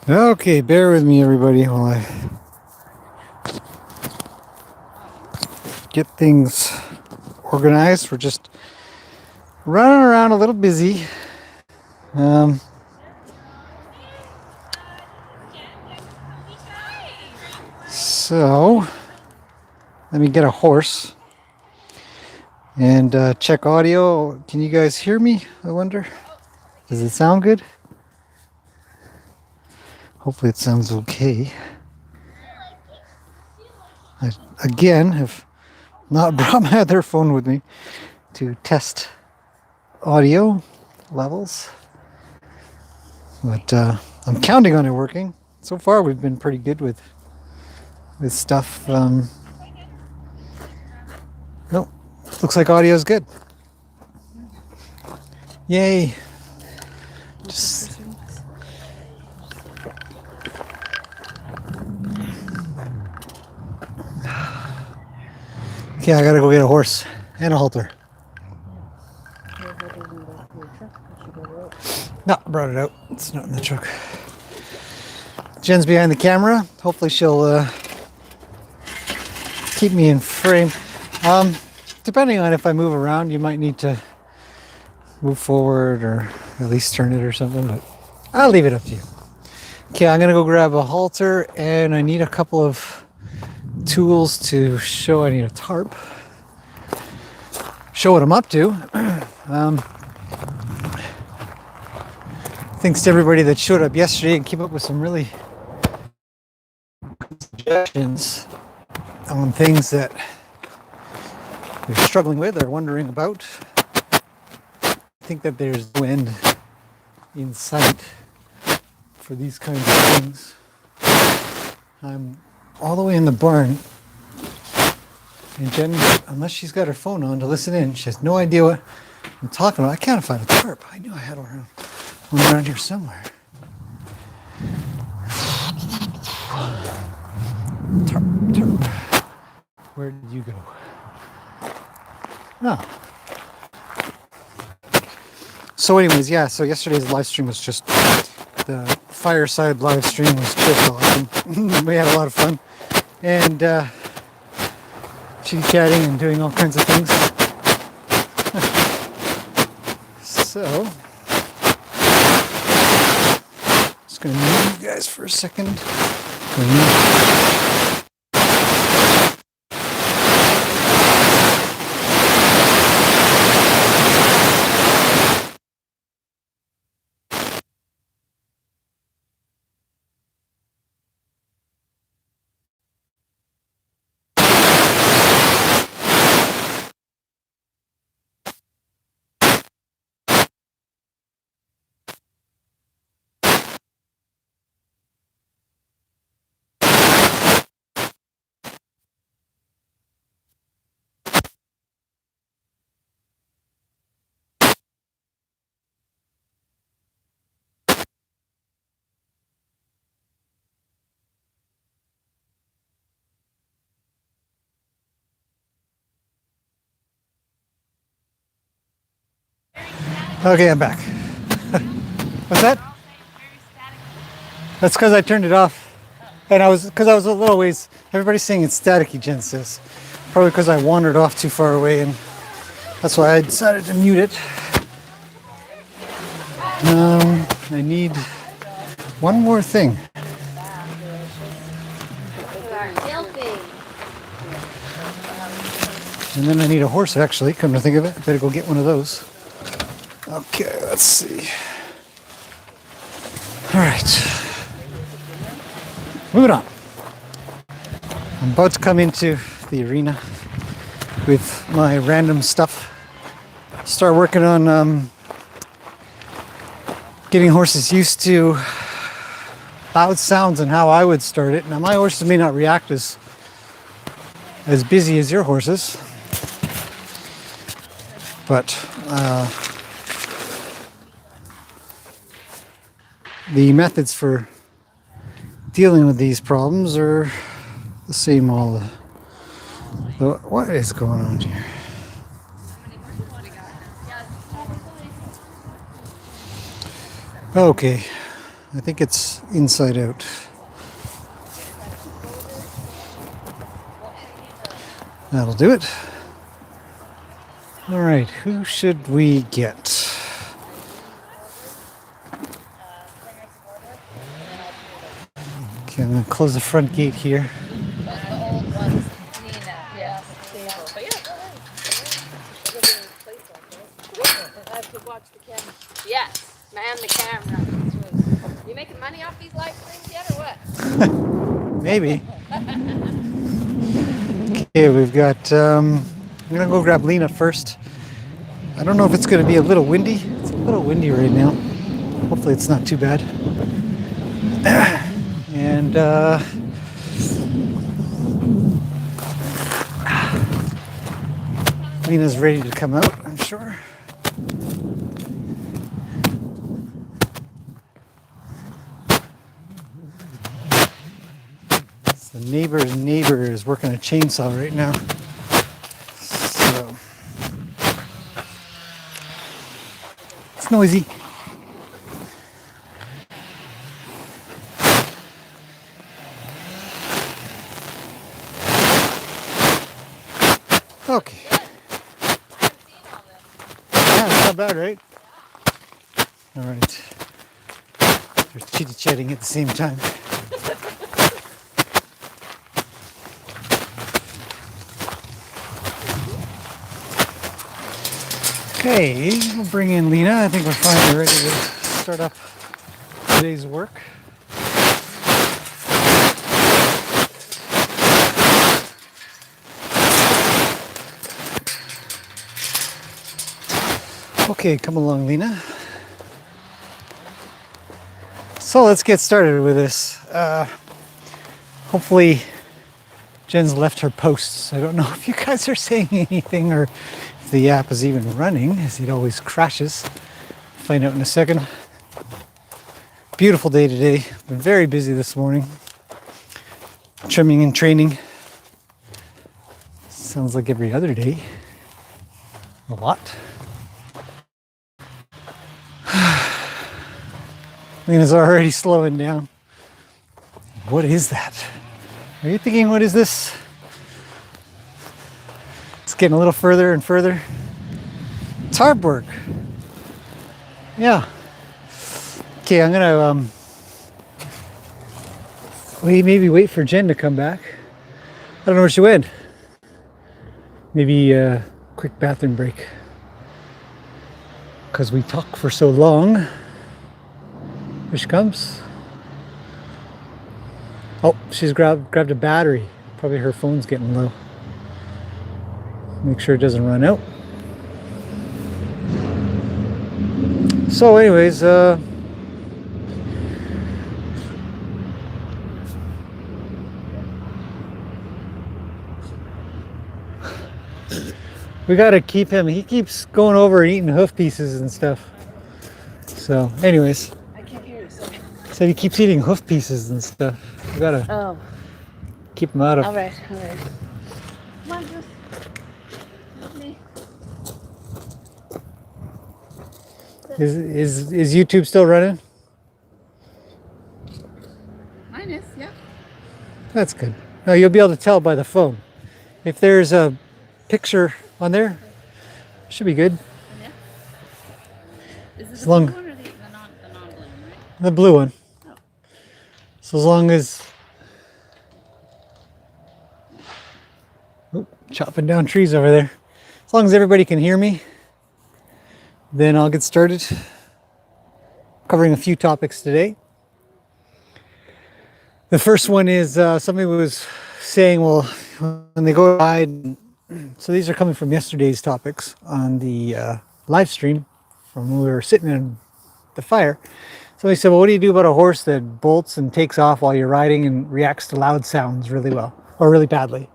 Okay, bear with me, everybody, while I get things organized. We're just running around a little busy. So let me get a horse and check audio. Can you guys hear me? I wonder. Does it sound good? Hopefully it sounds okay. I, again, have not brought my other phone with me to test audio levels, but I'm counting on it working. So far, we've been pretty good with stuff. No, looks like audio is good. Yay! Just okay, I gotta go get a horse and a halter. No, I brought it out. It's not in the truck. Jen's behind the camera. Hopefully she'll keep me in frame. Depending on if I move around, you might need to move forward or at least turn it or something, but I'll leave it up to you. Okay, I'm gonna go grab a halter and I need a couple of tools to show. I need a tarp. Show what I'm up to. Thanks to everybody that showed up yesterday and came up with some really suggestions on things that you're struggling with or wondering about. I think that there's no end in sight for these kinds of things. I'm all the way in the barn, and Jen, unless she's got her phone on to listen in, she has no idea what I'm talking about. I can't find a tarp. I knew I had one around here somewhere. Tarp. Where did you go? Oh. So anyways, yeah, so yesterday's live stream was just, the fireside live stream was just awesome. We had a lot of fun. And chit-chatting and doing all kinds of things. So, just gonna mute you guys for a second. Okay, I'm back. What's that? That's because I turned it off. And I was a little ways. Everybody's saying it's staticky, Jen says. Probably because I wandered off too far away, and that's why I decided to mute it. I need one more thing. And then I need a horse, actually, come to think of it. I better go get one of those. Okay, let's see. All right. Moving on. I'm about to come into the arena with my random stuff. Start working on getting horses used to loud sounds and how I would start it. Now, my horses may not react as busy as your horses, but the methods for dealing with these problems are the same all the what is going on here? Okay, I think it's inside out. That'll do it. All right, who should we get? Okay, I'm gonna close the front gate here. The old one's Lina. Yeah, stable. But yeah, go ahead. I have to watch the camera. Yes, man, the camera. You making money off these live streams yet, or what? Maybe. Okay, we've got. I'm gonna go grab Lena first. I don't know if it's gonna be a little windy. It's a little windy right now. Hopefully, it's not too bad. And Lena's ready to come out, I'm sure. The neighbor's neighbor is working a chainsaw right now. So it's noisy. Okay. Yeah, it's not bad, right? All right. They're chitty-chatting at the same time. Okay, we'll bring in Lina. I think we're finally ready to start up today's work. Okay, come along, Lina. So let's get started with this. Hopefully Jen's left her posts. I don't know if you guys are saying anything or if the app is even running, as it always crashes. Find out in a second. Beautiful day today. Been very busy this morning. Trimming and training. Sounds like every other day. A lot. Lena's already slowing down. What is that? Are you thinking, what is this? It's getting a little further and further. Tarp work. Yeah. Okay, I'm gonna maybe wait for Jen to come back. I don't know where she went. Maybe a quick bathroom break. Because we talk for so long. Here she comes. Oh, she's grabbed a battery. Probably her phone's getting low. Make sure it doesn't run out. So anyways, we gotta keep him. He keeps going over and eating hoof pieces and stuff. So anyways. So he keeps eating hoof pieces and stuff. We gotta keep him out of. All right. Come on, just let me. Is YouTube still running? Mine is, yeah. That's good. No, you'll be able to tell by the phone. If there's a picture on there, should be good. Yeah. Is this As the long- blue one or the non-blue one, right? The blue one. So as long as chopping down trees over there. As long as everybody can hear me, then I'll get started. Covering a few topics today. The first one is somebody was saying, well, when they go ride, so these are coming from yesterday's topics on the live stream from when we were sitting in the fire. Somebody said, well, what do you do about a horse that bolts and takes off while you're riding and reacts to loud sounds really well or really badly?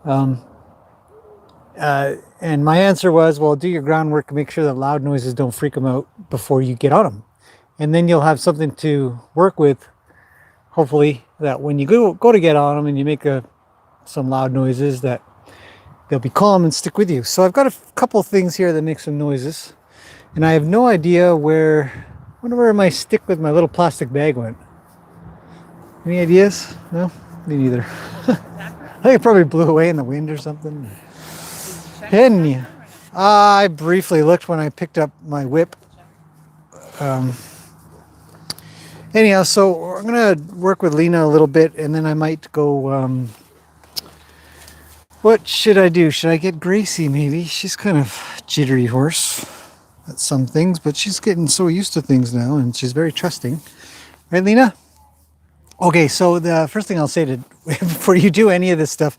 And my answer was, well, do your groundwork and make sure that loud noises don't freak them out before you get on them. And then you'll have something to work with, hopefully, that when you go to get on them and you make some loud noises, that they'll be calm and stick with you. So I've got a couple of things here that make some noises. And I have no idea where Wonder where my stick with my little plastic bag went. Any ideas? No? Me neither. I think it probably blew away in the wind or something. And I briefly looked when I picked up my whip. Anyhow, so I'm gonna work with Lina a little bit, and then I might go. What should I do? Should I get Gracie? Maybe she's kind of jittery horse at some things, but she's getting so used to things now, and she's very trusting. Right, Lina? Okay, so the first thing I'll say to before you do any of this stuff,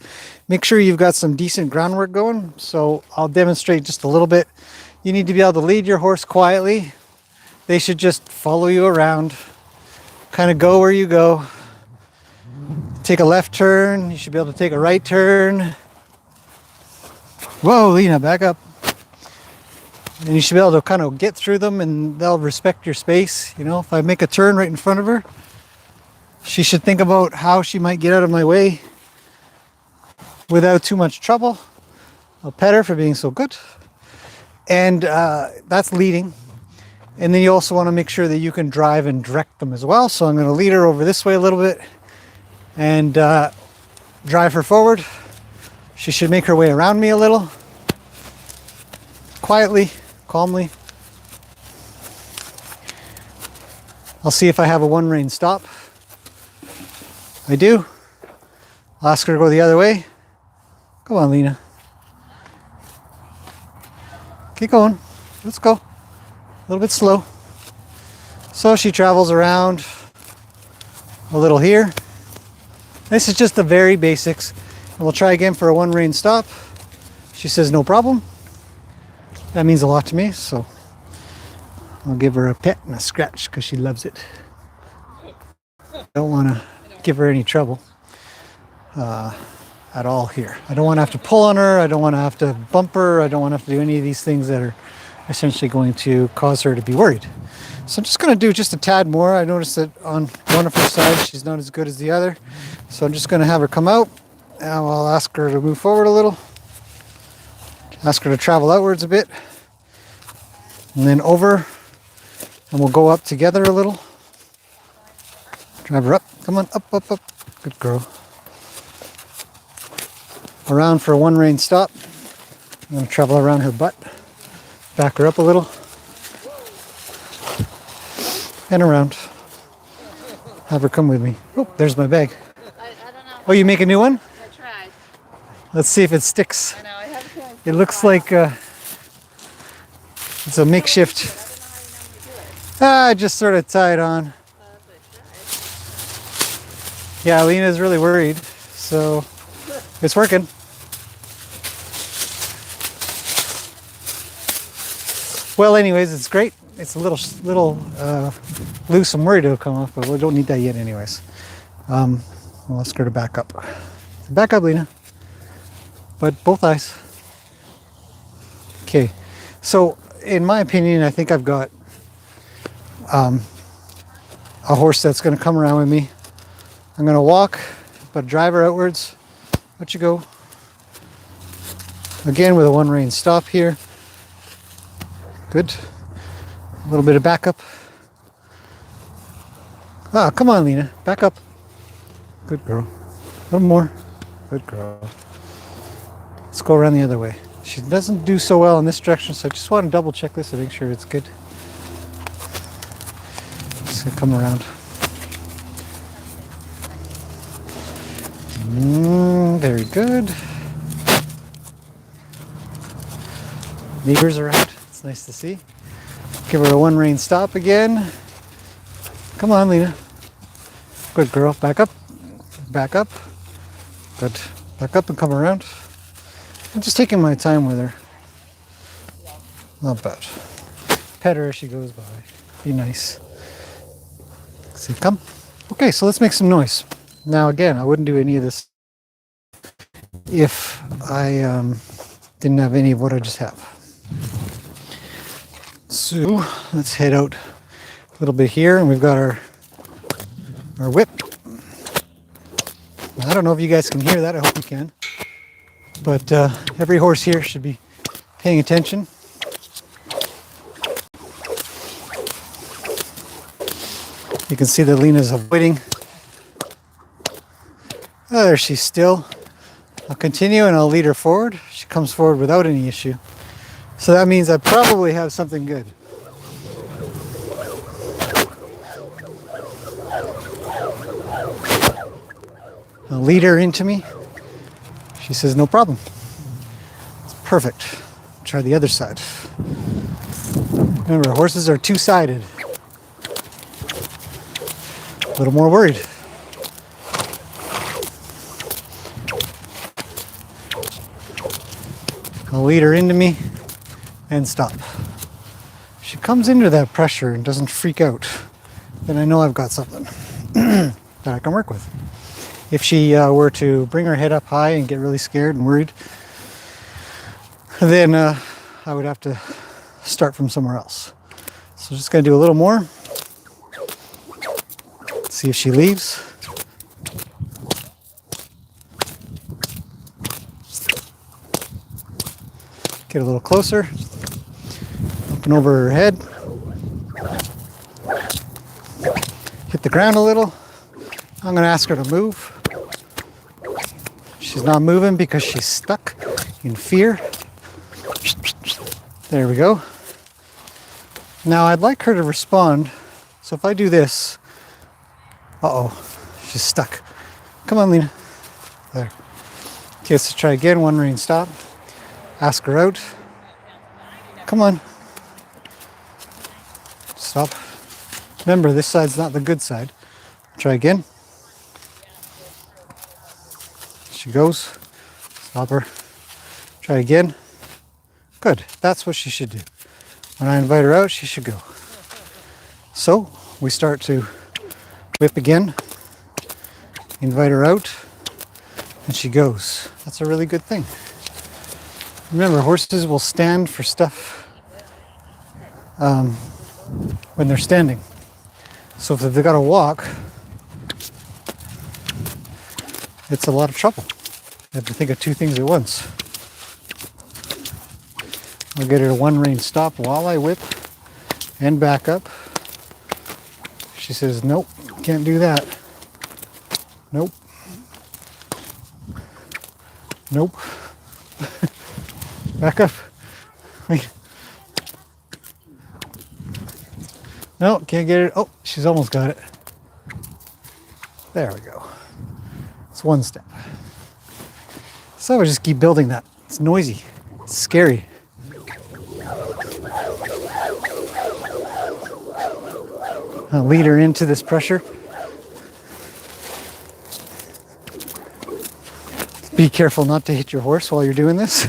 make sure you've got some decent groundwork going. So I'll demonstrate just a little bit. You need to be able to lead your horse quietly. They should just follow you around, kind of go where you go. Take a left turn. You should be able to take a right turn. Whoa, Lina, back up. And you should be able to kind of get through them, and they'll respect your space. You know, if I make a turn right in front of her, she should think about how she might get out of my way without too much trouble. I'll pet her for being so good. And that's leading. And then you also want to make sure that you can drive and direct them as well. So I'm going to lead her over this way a little bit and drive her forward. She should make her way around me a little. Quietly, calmly. I'll see if I have a one rein stop. I do. I'll ask her to go the other way. Come on, Lina. Keep going. Let's go. A little bit slow. So she travels around a little here. This is just the very basics. And we'll try again for a one rein stop. She says no problem. That means a lot to me, so I'll give her a pet and a scratch because she loves it. Don't want to give her any trouble at all here. I don't want to have to pull on her. I don't want to have to bump her. I don't want to have to do any of these things that are essentially going to cause her to be worried. So I'm just going to do just a tad more. I noticed that on one of her sides she's not as good as the other. So I'm just going to have her come out. Now I'll ask her to move forward a little. Ask her to travel outwards a bit. And then over. And we'll go up together a little. Drive her up. Come on, up, up, up. Good girl. Around for a one rein stop. I'm going to travel around her butt. Back her up a little. And around. Have her come with me. Oh, there's my bag. I don't know. Oh, you make a new one? I tried. Let's see if it sticks. I know, I have a feeling. It looks like it's a makeshift. I just sort of tied on. Yeah, Lena's really worried, so it's working. Well, anyways, it's great. It's a little loose. I'm worried it'll come off, but we don't need that yet anyways. I'll ask her to back up. Back up, Lina. But both eyes. Okay. So, in my opinion, I think I've got a horse that's going to come around with me. I'm going to walk, but drive her outwards. Let you go. Again with a one rein stop here. Good. A little bit of backup. Ah, come on, Lina. Back up. Good girl. A little more. Good girl. Let's go around the other way. She doesn't do so well in this direction, so I just want to double check this to make sure it's good. Just gonna come around. Very good. Neighbors are out. It's nice to see. Give her a one rein stop again. Come on, Lina. Good girl. Back up. Back up. Good. Back up and come around. I'm just taking my time with her. Not bad. Pet her as she goes by. Be nice. See, come. Okay, so let's make some noise. Now again, I wouldn't do any of this if I didn't have any of what I just have. So let's head out a little bit here, and we've got our whip. I don't know if you guys can hear that. I hope you can. But every horse here should be paying attention. can see that Lena's avoiding. Oh, there she's still. I'll continue and I'll lead her forward. She comes forward without any issue. So that means I probably have something good. I'll lead her into me. She says, no problem. It's perfect. Try the other side. Remember, horses are two-sided. A little more worried. I'll lead her into me and stop. If she comes into that pressure and doesn't freak out, then I know I've got something that I can work with. If she were to bring her head up high and get really scared and worried, then I would have to start from somewhere else. So just going to do a little more. See if she leaves. Get a little closer. Open over her head. Hit the ground a little. I'm going to ask her to move. She's not moving because she's stuck in fear. There we go. Now I'd like her to respond. So if I do this, she's stuck. Come on, Lena. There. Okay, let's try again. One rein stop. Ask her out. Come on. Stop. Remember, this side's not the good side. Try again. She goes. Stop her. Try again. Good. That's what she should do. When I invite her out, she should go. So we start to whip again. Invite her out. And she goes. That's a really good thing. Remember, horses will stand for stuff when they're standing. So if they've got to walk, it's a lot of trouble. You have to think of two things at once. I'll get her to one rein stop while I whip and back up. She says, nope, can't do that. Nope. Nope. Back up. Wait. No, can't get it. Oh, she's almost got it. There we go. It's one step. So I just keep building that. It's noisy. It's scary. I'll lead her into this pressure. Be careful not to hit your horse while you're doing this,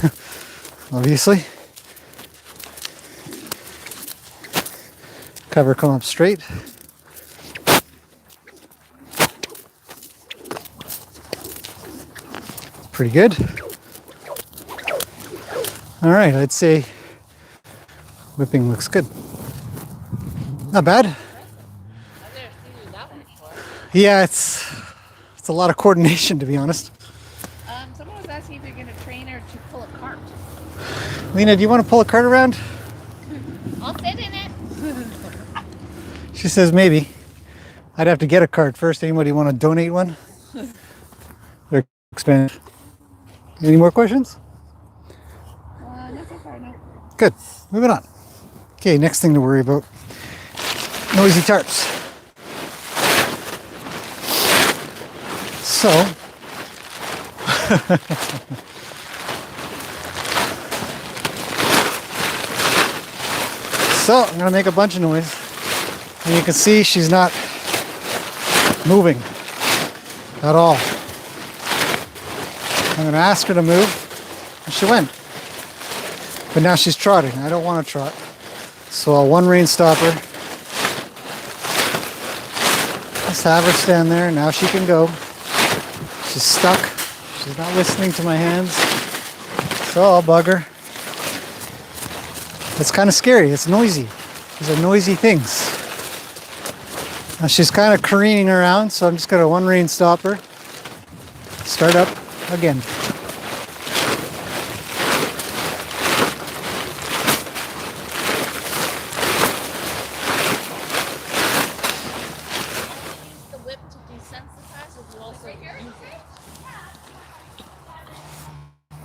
obviously. Cover come up straight. Pretty good. All right, I'd say whipping looks good. Not bad. I've never seen you that one before. Yeah, it's a lot of coordination, to be honest. Someone was asking if you're going to train her to pull a cart. Lena, do you want to pull a cart around? I'll sit in it. She says maybe. I'd have to get a cart first. Anybody want to donate one? They're expensive. Any more questions? Not so far, no. Good. Moving on. Okay, next thing to worry about. Noisy tarps. So, I'm going to make a bunch of noise. And you can see she's not moving at all. I'm going to ask her to move, and she went. But now she's trotting. I don't want to trot. So I'll one rein stop her. Just have her stand there. Now she can go. She's stuck. She's not listening to my hands. So I'll bug her. It's kind of scary. It's noisy. These are noisy things. Now she's kind of careening around, so I'm just going to one rein stop her. Start up again.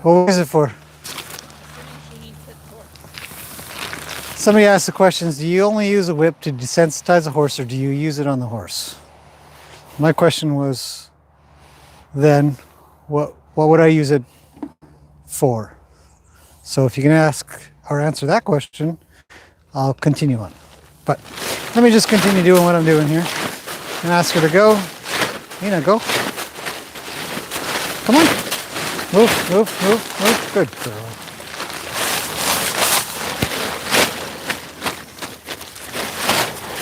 What is it for? She needs it for. Somebody asked the questions, do you only use a whip to desensitize a horse or do you use it on the horse? My question was then, what would I use it for? So if you can ask or answer that question, I'll continue on. But let me just continue doing what I'm doing here and ask her to go. Lina, go. Come on. Move, move, move, move. Good girl.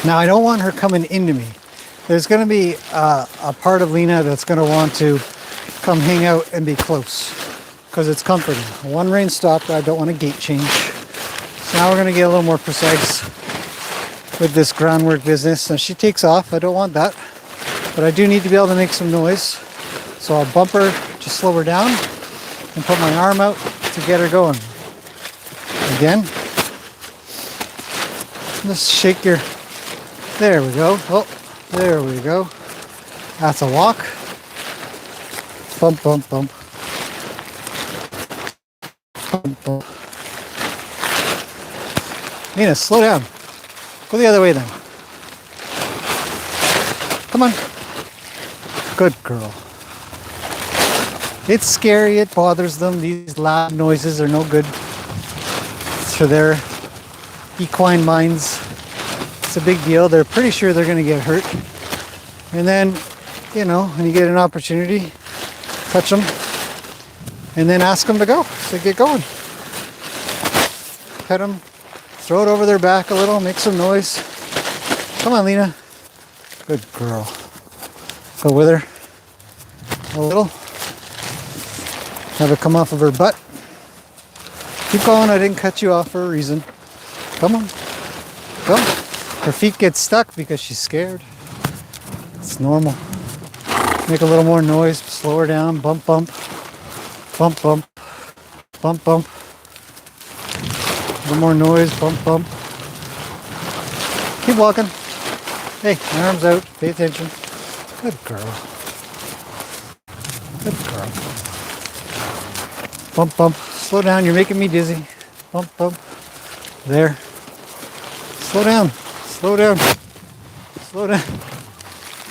Now I don't want her coming into me. There's going to be a part of Lina that's going to want to come hang out and be close because it's comforting. One rein stop, I don't want a gate change. So now we're going to get a little more precise with this groundwork business. Now she takes off, I don't want that, but I do need to be able to make some noise. So I'll bump her to slow her down and put my arm out to get her going. Again, just shake your, there we go. Oh, there we go. That's a walk. Bump, bump, bump. Bump, bump. Lina, slow down. Go the other way then. Come on. Good girl. It's scary, it bothers them. These loud noises are no good for their equine minds. It's a big deal. They're pretty sure they're going to get hurt. And then, you know, when you get an opportunity, touch them and then ask them to go. So get going. Pet them, throw it over their back a little, make some noise. Come on, Lina. Good girl. Go with her a little. Have it come off of her butt. Keep going, I didn't cut you off for a reason. Come on, go. Her feet get stuck because she's scared. It's normal. Make a little more noise, slow her down, bump, bump, bump, bump, bump, bump. A little more noise, bump, bump. Keep walking. Hey, my arm's out, pay attention. Good girl. Good girl. Bump, bump. Slow down. You're making me dizzy. Bump, bump. There. Slow down. Slow down. Slow down.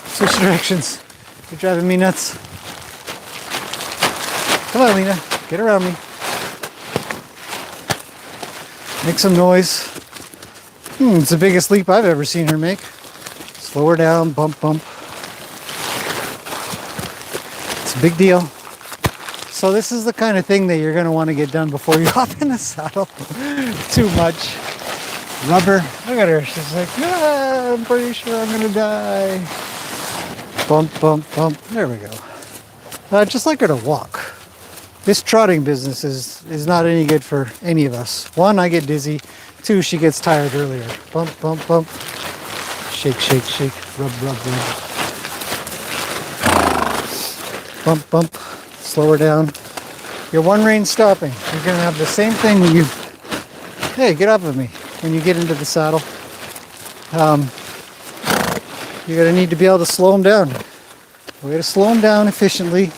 Switch directions. You're driving me nuts. Come on, Lina. Get around me. Make some noise. It's the biggest leap I've ever seen her make. Slow her down. Bump, bump. It's a big deal. So this is the kind of thing that you're going to want to get done before you hop in the saddle. Too much. Rubber. Look at her. She's like, yeah, I'm pretty sure I'm going to die. Bump, bump, bump. There we go. Just like her to walk. This trotting business is not any good for any of us. One, I get dizzy. Two, she gets tired earlier. Bump, bump, bump. Shake, shake, shake. Rub, rub, rub. Bump, bump. Slow her down. You're one rein stopping. You're going to have the same thing when you, hey, get up of me, when you get into the saddle. You're going to need to be able to slow them down. The way to slow them down efficiently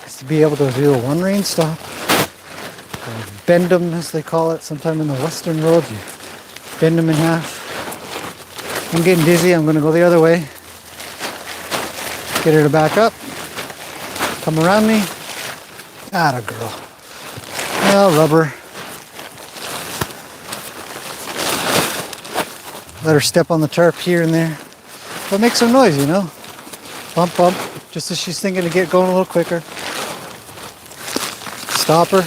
is to be able to do a one rein stop. Or bend them, as they call it, sometime in the western world. You bend them in half. I'm getting dizzy. I'm going to go the other way. Get her to back up. Come around me. Atta girl. Well, rubber. Let her step on the tarp here and there. But make some noise, you know. Bump, bump. Just as she's thinking to get going a little quicker. Stop her.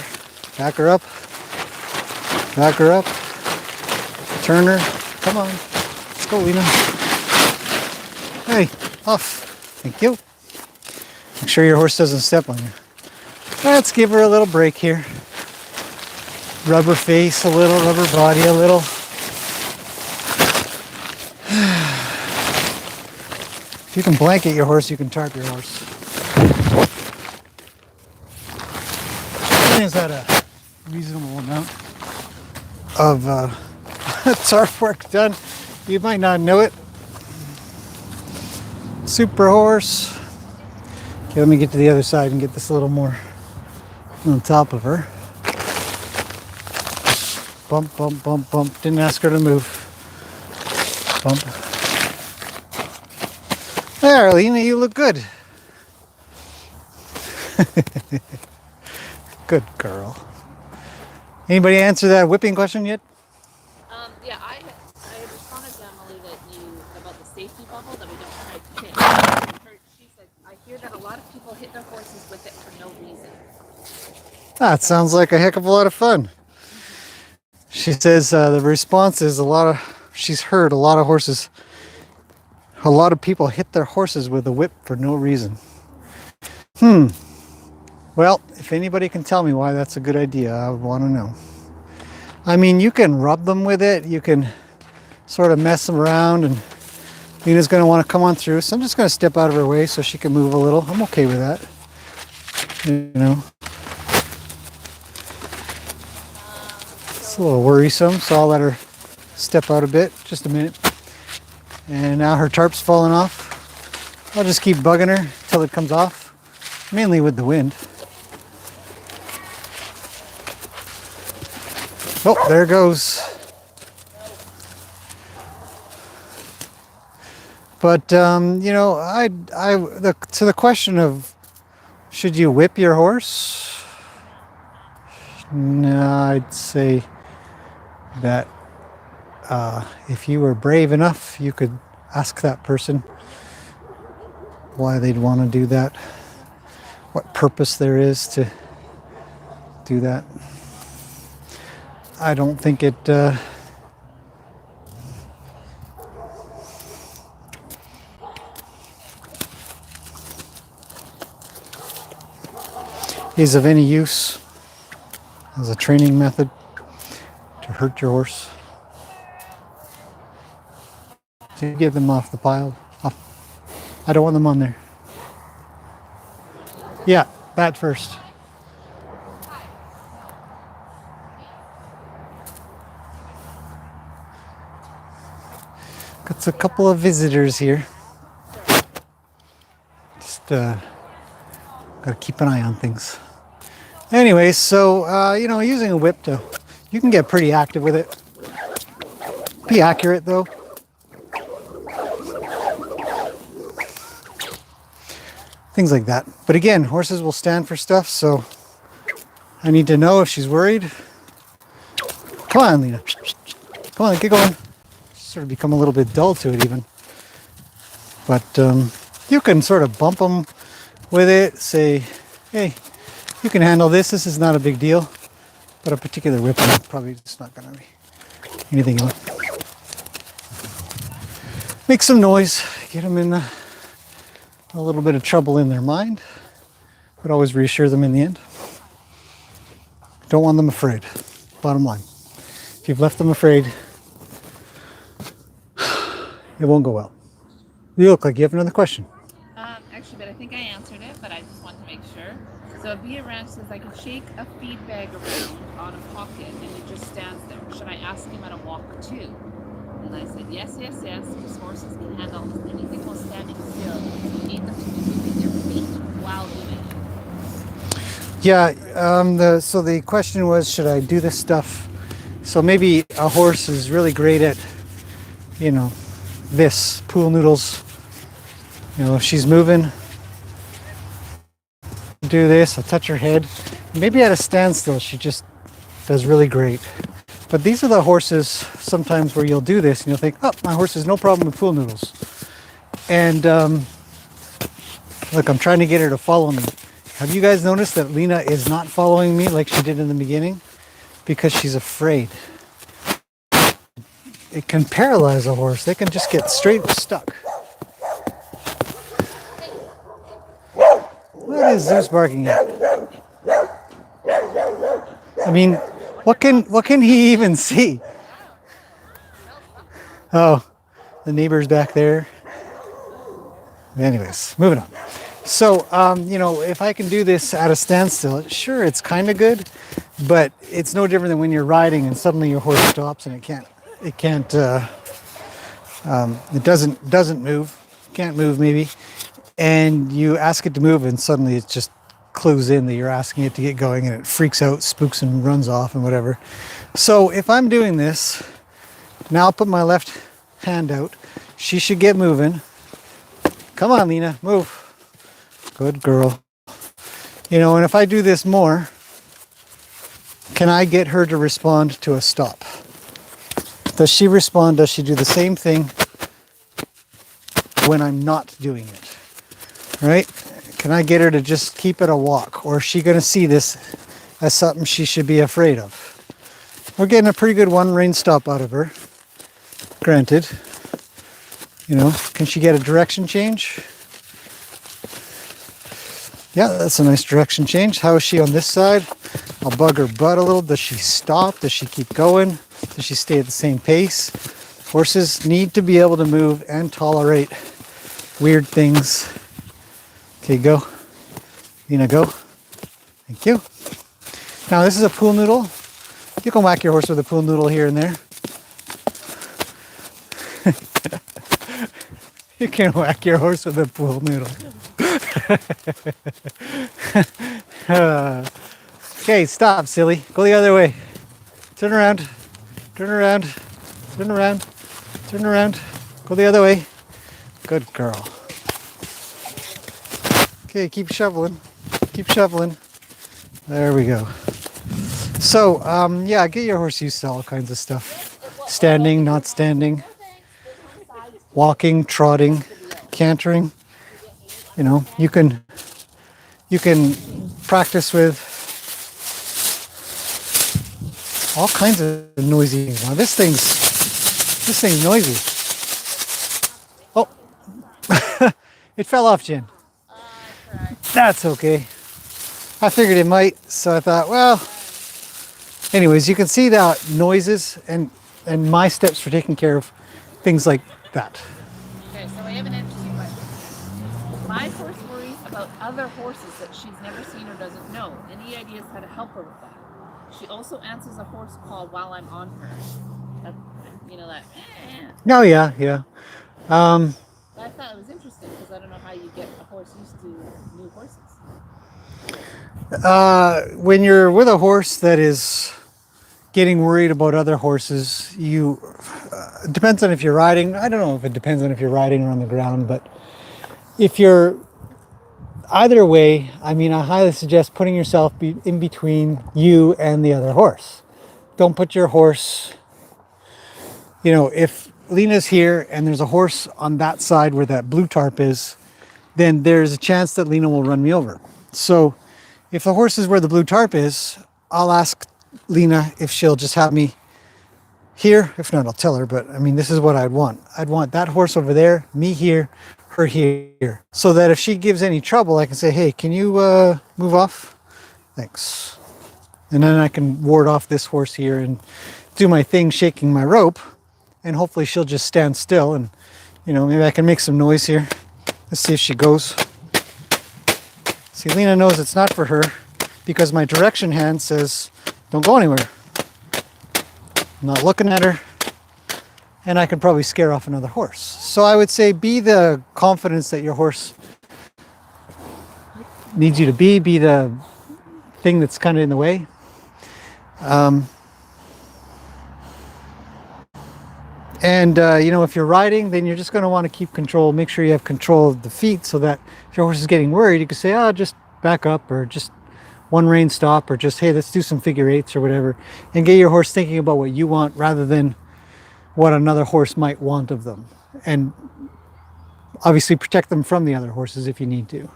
Back her up. Back her up. Turn her. Come on. Let's go, Lina. Hey, off. Thank you. Make sure your horse doesn't step on you. Let's give her a little break here. Rub her face a little, rub her body a little. If you can blanket your horse, you can tarp your horse. Is that a reasonable amount of tarp work done? You might not know it. Super horse. Okay, let me get to the other side and get this a little more on top of her. Bump, bump, bump, bump. Didn't ask her to move. Bump. There, Lena, you look good. Good girl. Anybody answer that whipping question yet? Yeah, I responded to Emily about the safety bubble that we don't try to hit. She said, I hear that a lot of people hit their horses with it for no reason. That sounds like a heck of a lot of fun. She says the response is she's heard a lot of people hit their horses with a whip for no reason. Well, if anybody can tell me why that's a good idea, I would want to know. I mean, you can rub them with it. You can sort of mess them around, and Lena's going to want to come on through. So I'm just going to step out of her way so she can move a little. I'm okay with that. You know. It's a little worrisome, so I'll let her step out a bit. Just a minute. And now her tarp's falling off. I'll just keep bugging her till it comes off, mainly with the wind. Oh, there it goes. But you know, to the question of should you whip your horse? No, I'd say that if you were brave enough, you could ask that person why they'd want to do that, what purpose there is to do that. I don't think it is of any use as a training method to hurt your horse. To get them off the pile. I don't want them on there. Yeah, that first. Got a couple of visitors here. Just gotta keep an eye on things. Anyway, so you know, using a whip you can get pretty active with it. Be accurate though. Things like that. But again, horses will stand for stuff, so I need to know if she's worried. Come on, Lena. Come on, get going. Sort of become a little bit dull to it even. But you can sort of bump them with it. Say, hey, you can handle this. This is not a big deal. But a particular whipping is probably just not going to be anything else. Make some noise. Get them in a little bit of trouble in their mind, but always reassure them in the end. Don't want them afraid. Bottom line. If you've left them afraid, it won't go well. You look like you have another question. Actually, but I think I answered it, but I just want to make sure. So Via Ranch says I can shake a feed bag around on a pocket and it just stands there. Should I ask him how to walk too? And I said, yes, because horses can handle anything while standing still. You need them to be moving their feet while doing it. Yeah, so the question was, should I do this stuff? So maybe a horse is really great at, you know, this, pool noodles. You know, if she's moving, do this, I'll touch her head. Maybe at a standstill, she just does really great. But these are the horses sometimes where you'll do this and you'll think, oh, my horse has no problem with pool noodles. And look, I'm trying to get her to follow me. Have you guys noticed that Lina is not following me like she did in the beginning? Because she's afraid. It can paralyze a horse. They can just get straight stuck. What is Zeus barking at? I mean, what can he even see? Oh, the neighbor's back there. Anyways, moving on. So, you know, if I can do this at a standstill, sure, it's kind of good, but it's no different than when you're riding and suddenly your horse stops and it doesn't move, can't move maybe, and you ask it to move and suddenly it just clues in that you're asking it to get going, and it freaks out, spooks, and runs off and whatever. So if I'm doing this, now I'll put my left hand out. She should get moving. Come on, Lina, move. Good girl. You know, and if I do this more, can I get her to respond to a stop? Does she respond? Does she do the same thing when I'm not doing it? Right? Can I get her to just keep it a walk? Or is she going to see this as something she should be afraid of? We're getting a pretty good one rein stop out of her. Granted. You know, can she get a direction change? Yeah, that's a nice direction change. How is she on this side? I'll bug her butt a little. Does she stop? Does she keep going? Does she stay at the same pace? Horses need to be able to move and tolerate weird things. Okay, go. Lina, go. Thank you. Now this is a pool noodle. You can whack your horse with a pool noodle here and there. You can whack your horse with a pool noodle. Okay, stop, silly. Go the other way. Turn around. Turn around. Turn around. Turn around. Go the other way. Good girl. Okay, keep shoveling. Keep shoveling. There we go. So, yeah, get your horse used to all kinds of stuff. Standing, not standing. Walking, trotting, cantering. You know, you can practice with all kinds of noisy things. Now this thing's noisy. Oh, it fell off, Jen. That's okay. I figured it might, so I thought, well, anyways, you can see that noises and my steps for taking care of things like that. Okay, so I have an interesting question. My horse worries about other horses that she's never seen or doesn't know. Any ideas how to help her with that? She also answers a horse call while I'm on her. That, you know that. Oh yeah, yeah. I thought it was interesting because I don't know how you get a horse used to new horses. When you're with a horse that is getting worried about other horses, it depends on if you're riding. I don't know if it depends on if you're riding or on the ground, but if you're either way, I mean, I highly suggest putting yourself in between you and the other horse. Don't put your horse, you know, if Lina's here and there's a horse on that side where that blue tarp is, then there's a chance that Lina will run me over. So if the horse is where the blue tarp is, I'll ask Lina if she'll just have me here. If not, I'll tell her, but I mean, this is what I'd want. I'd want that horse over there, me here, her here. So that if she gives any trouble, I can say, hey, can you move off? Thanks. And then I can ward off this horse here and do my thing, shaking my rope, and hopefully she'll just stand still, and, you know, maybe I can make some noise here. Let's see if she goes. See, Lina knows it's not for her because my direction hand says, don't go anywhere. I'm not looking at her, and I can probably scare off another horse. So I would say be the confidence that your horse needs you to be the thing that's kind of in the way. You know, if you're riding, then you're just going to want to keep control. Make sure you have control of the feet so that if your horse is getting worried, you can say, oh, just back up, or just one rein stop, or just, hey, let's do some figure eights or whatever, and get your horse thinking about what you want rather than what another horse might want of them. And obviously protect them from the other horses if you need to.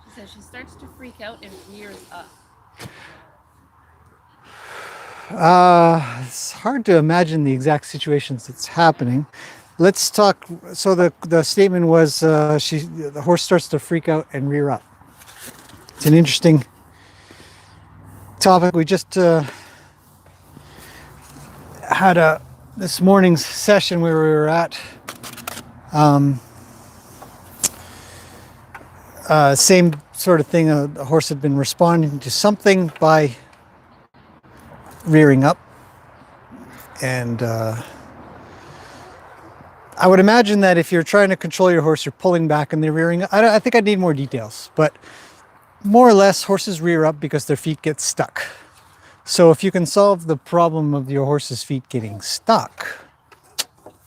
She says she starts to freak out and rears up. It's hard to imagine the exact situations that's happening. Let's talk. So the statement was the horse starts to freak out and rear up. It's an interesting topic. We just had this morning's session where we were at. Same sort of thing. A horse had been responding to something by rearing up, and I would imagine that if you're trying to control your horse, you're pulling back and they're rearing up. I think I'd need more details, but more or less, horses rear up because their feet get stuck. So if you can solve the problem of your horse's feet getting stuck,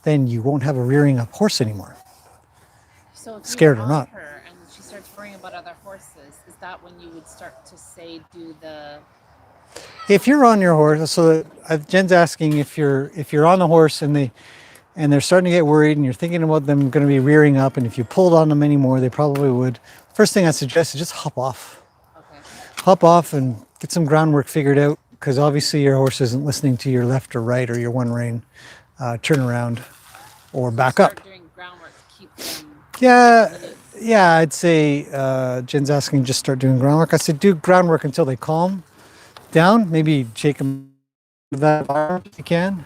then you won't have a rearing up horse anymore. So if Scared you're or on not. her and she starts worrying about other horses, is that when you would start to say do the... If you're on your horse, so Jen's asking if you're on the horse and they're starting to get worried and you're thinking about them going to be rearing up, and if you pulled on them anymore, they probably would. First thing I suggest is just hop off. Okay. Hop off and get some groundwork figured out, because obviously your horse isn't listening to your left or right or your one rein turn around or back up. Start doing groundwork to keep them... Yeah, I'd say Jen's asking just start doing groundwork. I said do groundwork until they calm down. Maybe shake them with that arm if you can.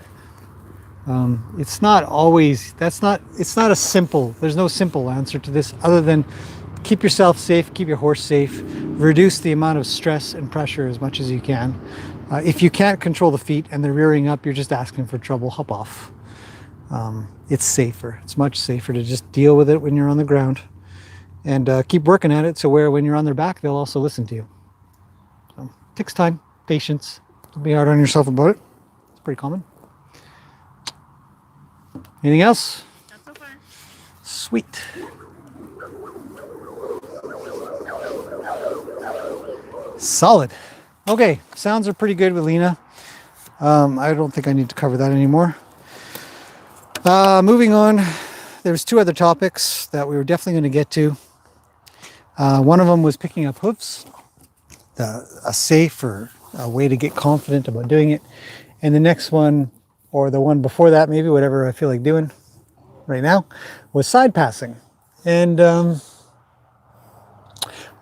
It's not always, it's not a simple, there's no simple answer to this other than keep yourself safe, keep your horse safe, reduce the amount of stress and pressure as much as you can. If you can't control the feet and they're rearing up, you're just asking for trouble, hop off. It's safer. It's much safer to just deal with it when you're on the ground and keep working at it, so where when you're on their back, they'll also listen to you. So, it takes time, patience. Don't be hard on yourself about it. It's pretty common. Anything else? Not so far. Sweet. Solid. Okay, sounds are pretty good with Lena. I don't think I need to cover that anymore. Moving on, there's two other topics that we were definitely going to get to. One of them was picking up hooves, a safe or a way to get confident about doing it. And the next one, or the one before that, maybe, whatever I feel like doing right now, was side passing. And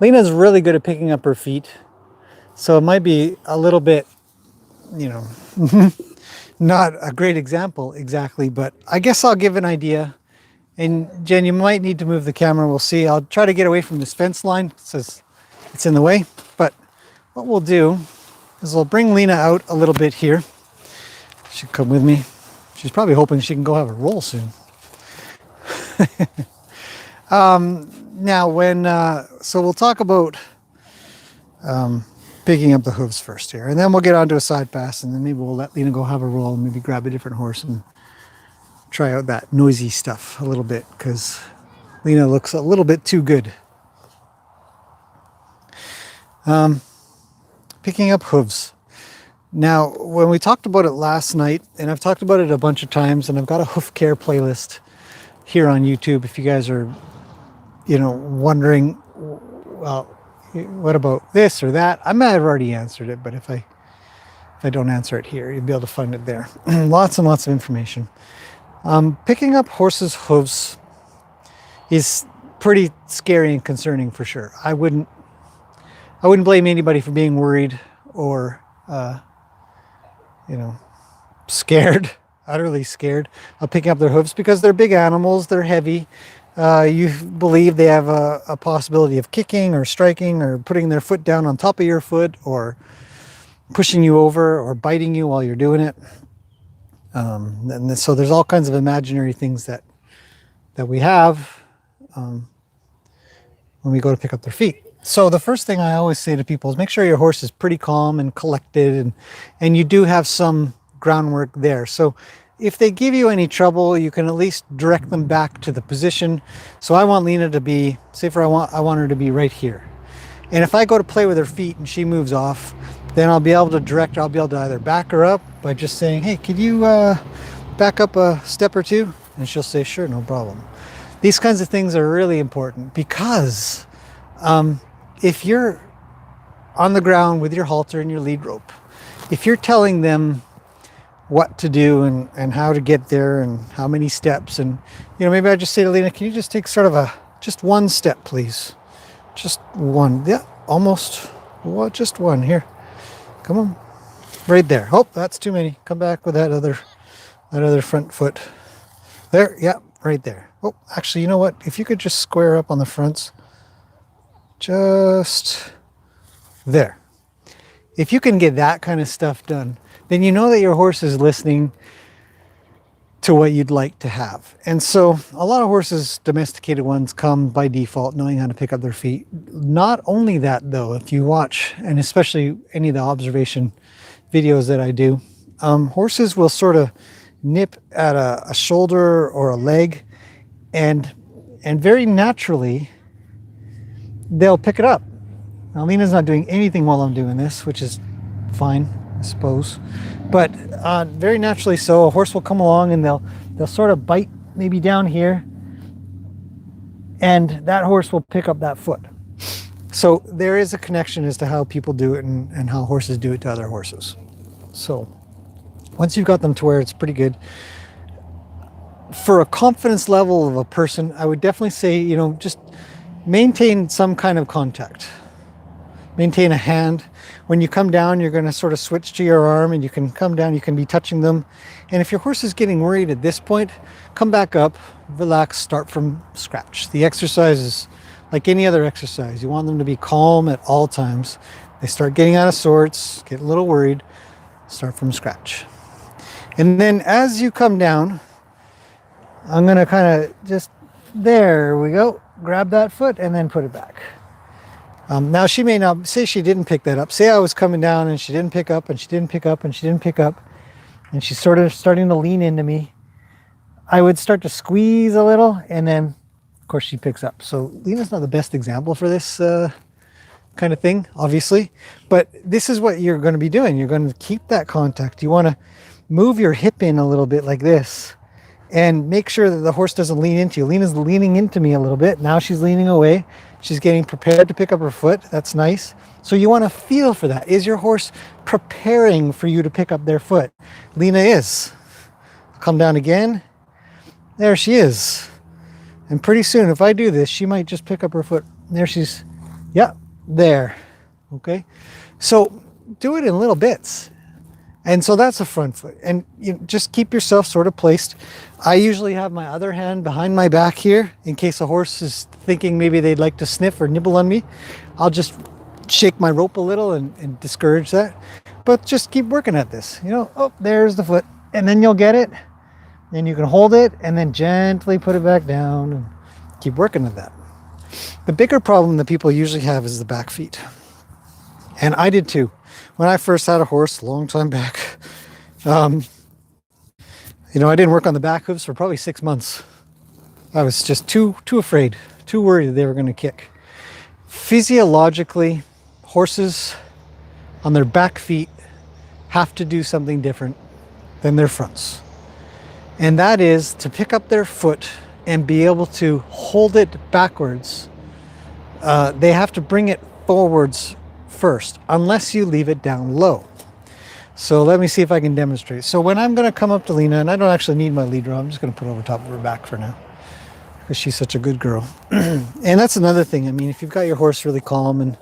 Lena's really good at picking up her feet. So it might be a little bit, not a great example exactly, but I guess I'll give an idea. And Jen, you might need to move the camera. We'll see. I'll try to get away from this fence line. It says it's in the way. But what we'll do is we'll bring Lena out a little bit here. She'll come with me. She's probably hoping she can go have a roll soon. Now, so we'll talk about picking up the hooves first here, and then we'll get onto a side pass, and then maybe we'll let Lena go have a roll and maybe grab a different horse and try out that noisy stuff a little bit, because Lena looks a little bit too good. Picking up hooves. Now, when we talked about it last night, and I've talked about it a bunch of times, and I've got a hoof care playlist here on YouTube if you guys are, wondering, well, what about this or that? I might have already answered it, but if I don't answer it here, you'll be able to find it there. Lots and lots of information. Picking up horses' hooves is pretty scary and concerning for sure. I wouldn't blame anybody for being worried or scared, utterly scared of picking up their hooves, because they're big animals, they're heavy. You believe they have a possibility of kicking or striking or putting their foot down on top of your foot or pushing you over or biting you while you're doing it. And so there's all kinds of imaginary things that we have when we go to pick up their feet. So the first thing I always say to people is make sure your horse is pretty calm and collected, and you do have some groundwork there. So if they give you any trouble, you can at least direct them back to the position. So I want Lena to be, I want her to be right here. And if I go to play with her feet and she moves off, then I'll be able to direct her. I'll be able to either back her up by just saying, hey, could you back up a step or two? And she'll say, sure, no problem. These kinds of things are really important, because if you're on the ground with your halter and your lead rope, if you're telling them what to do and how to get there and how many steps, and maybe I just say to Lena, can you just take sort of just one step, please? Just one. Yeah, almost. Well, just one. Here, come on, right there. Oh, that's too many. Come back with that other front foot. There, yeah, right there. Oh, actually, you know what? If you could just square up on the fronts, just there. If you can get that kind of stuff done, then you know that your horse is listening to what you'd like to have. And so a lot of horses, domesticated ones, come by default knowing how to pick up their feet. Not only that though, if you watch, and especially any of the observation videos that I do, horses will sort of nip at a shoulder or a leg, and very naturally they'll pick it up. Now Lena's not doing anything while I'm doing this, which is fine, I suppose. But very naturally so, a horse will come along and they'll sort of bite maybe down here, and that horse will pick up that foot. So there is a connection as to how people do it and how horses do it to other horses. So once you've got them to where it's pretty good, for a confidence level of a person, I would definitely say, you know, just maintain some kind of contact. Maintain a hand. When you come down, you're going to sort of switch to your arm, and you can come down, you can be touching them. And if your horse is getting worried at this point, come back up, relax, start from scratch. The exercise is like any other exercise. You want them to be calm at all times. They start getting out of sorts, get a little worried, start from scratch. And then as you come down, I'm going to kind of just, there we go, grab that foot and then put it back. Now she may not, say she didn't pick that up. Say I was coming down and she didn't pick up and she didn't pick up and she didn't pick up, and she's sort of starting to lean into me. I would start to squeeze a little, and then of course she picks up. So Lena's not the best example for this kind of thing, obviously, but this is what you're going to be doing. You're going to keep that contact. You want to move your hip in a little bit like this and make sure that the horse doesn't lean into you. Lena's leaning into me a little bit. Now she's leaning away. She's getting prepared to pick up her foot. That's nice. So you want to feel for that. Is your horse preparing for you to pick up their foot? Lina is. Come down again. There she is. And pretty soon, if I do this, she might just pick up her foot. There she's, yeah, there. Okay. So do it in little bits. And so that's a front foot. And you just keep yourself sort of placed. I usually have my other hand behind my back here in case a horse is thinking maybe they'd like to sniff or nibble on me. I'll just shake my rope a little and discourage that. But just keep working at this. You know, oh, there's the foot. And then you'll get it. Then you can hold it and then gently put it back down and keep working at that. The bigger problem that people usually have is the back feet. And I did too. When I first had a horse a long time back, you know, I didn't work on the back hooves for probably 6 months. I was just too afraid, too worried they were going to kick. Physiologically, horses on their back feet have to do something different than their fronts. And that is to pick up their foot and be able to hold it backwards. They have to bring it forwards first, unless you leave it down low. So let me see if I can demonstrate. So when I'm going to come up to Lina, and I don't actually need my lead rope, I'm just going to put it over top of her back for now, because she's such a good girl. And that's another thing. I mean, if you've got your horse really calm and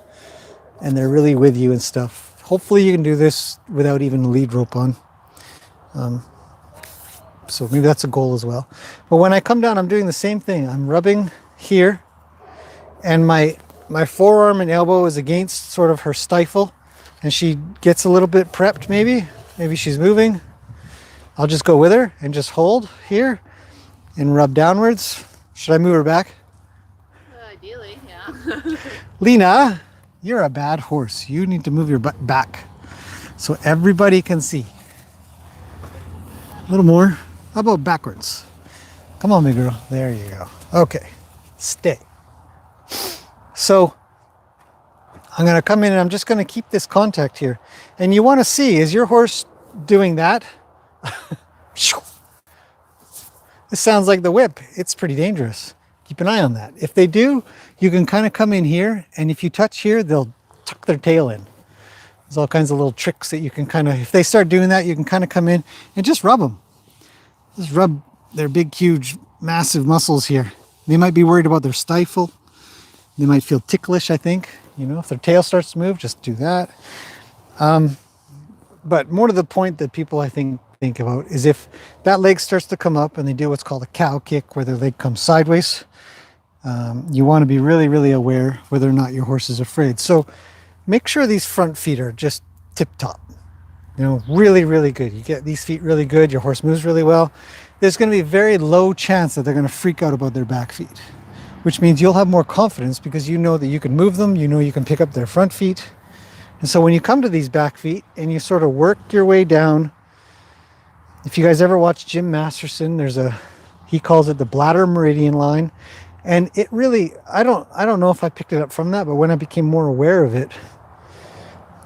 they're really with you and stuff, hopefully you can do this without even the lead rope on. So maybe that's a goal as well. But when I come down, I'm doing the same thing. I'm rubbing here, and my forearm and elbow is against sort of her stifle, and she gets a little bit prepped maybe. Maybe she's moving. I'll just go with her and just hold here and rub downwards. Should I move her back? Ideally, yeah. Lina, you're a bad horse. You need to move your butt back so everybody can see. A little more. How about backwards? Come on, big girl. There you go. Okay. Stay. So I'm going to come in and I'm just going to keep this contact here. And you want to see, is your horse doing that? This sounds like the whip. It's pretty dangerous. Keep an eye on that. If they do, you can kind of come in here, and if you touch here, they'll tuck their tail in. There's all kinds of little tricks that you can kind of, if they start doing that, you can kind of come in and just rub them. Just rub their big, huge, massive muscles here. They might be worried about their stifle. They might feel ticklish, I think. You know, if their tail starts to move, just do that. But more to the point that people, I think about is if that leg starts to come up and they do what's called a cow kick, where their leg comes sideways. You want to be really, really aware whether or not your horse is afraid. So make sure these front feet are just tip top. You know, really, really good. You get these feet really good, your horse moves really well. there's going to be a very low chance that they're going to freak out about their back feet, which means you'll have more confidence because you know that you can move them, you know you can pick up their front feet. And so when you come to these back feet and you sort of work your way down, if you guys ever watch Jim Masterson, he calls it the bladder meridian line. And it really, I don't know if I picked it up from that, but when I became more aware of it,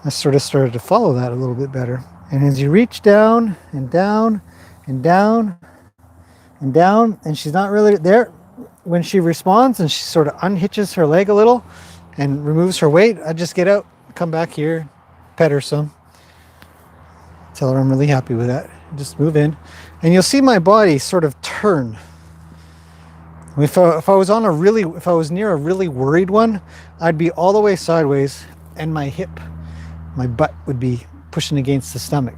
I sort of started to follow that a little bit better. And as you reach down and down and down and down, and she's not really there, when she responds and she sort of unhitches her leg a little and removes her weight, I just get out, come back here, pet her some, tell her I'm really happy with that, just move in. And you'll see my body sort of turn. If I was near a really worried one, I'd be all the way sideways and my butt would be pushing against the stomach.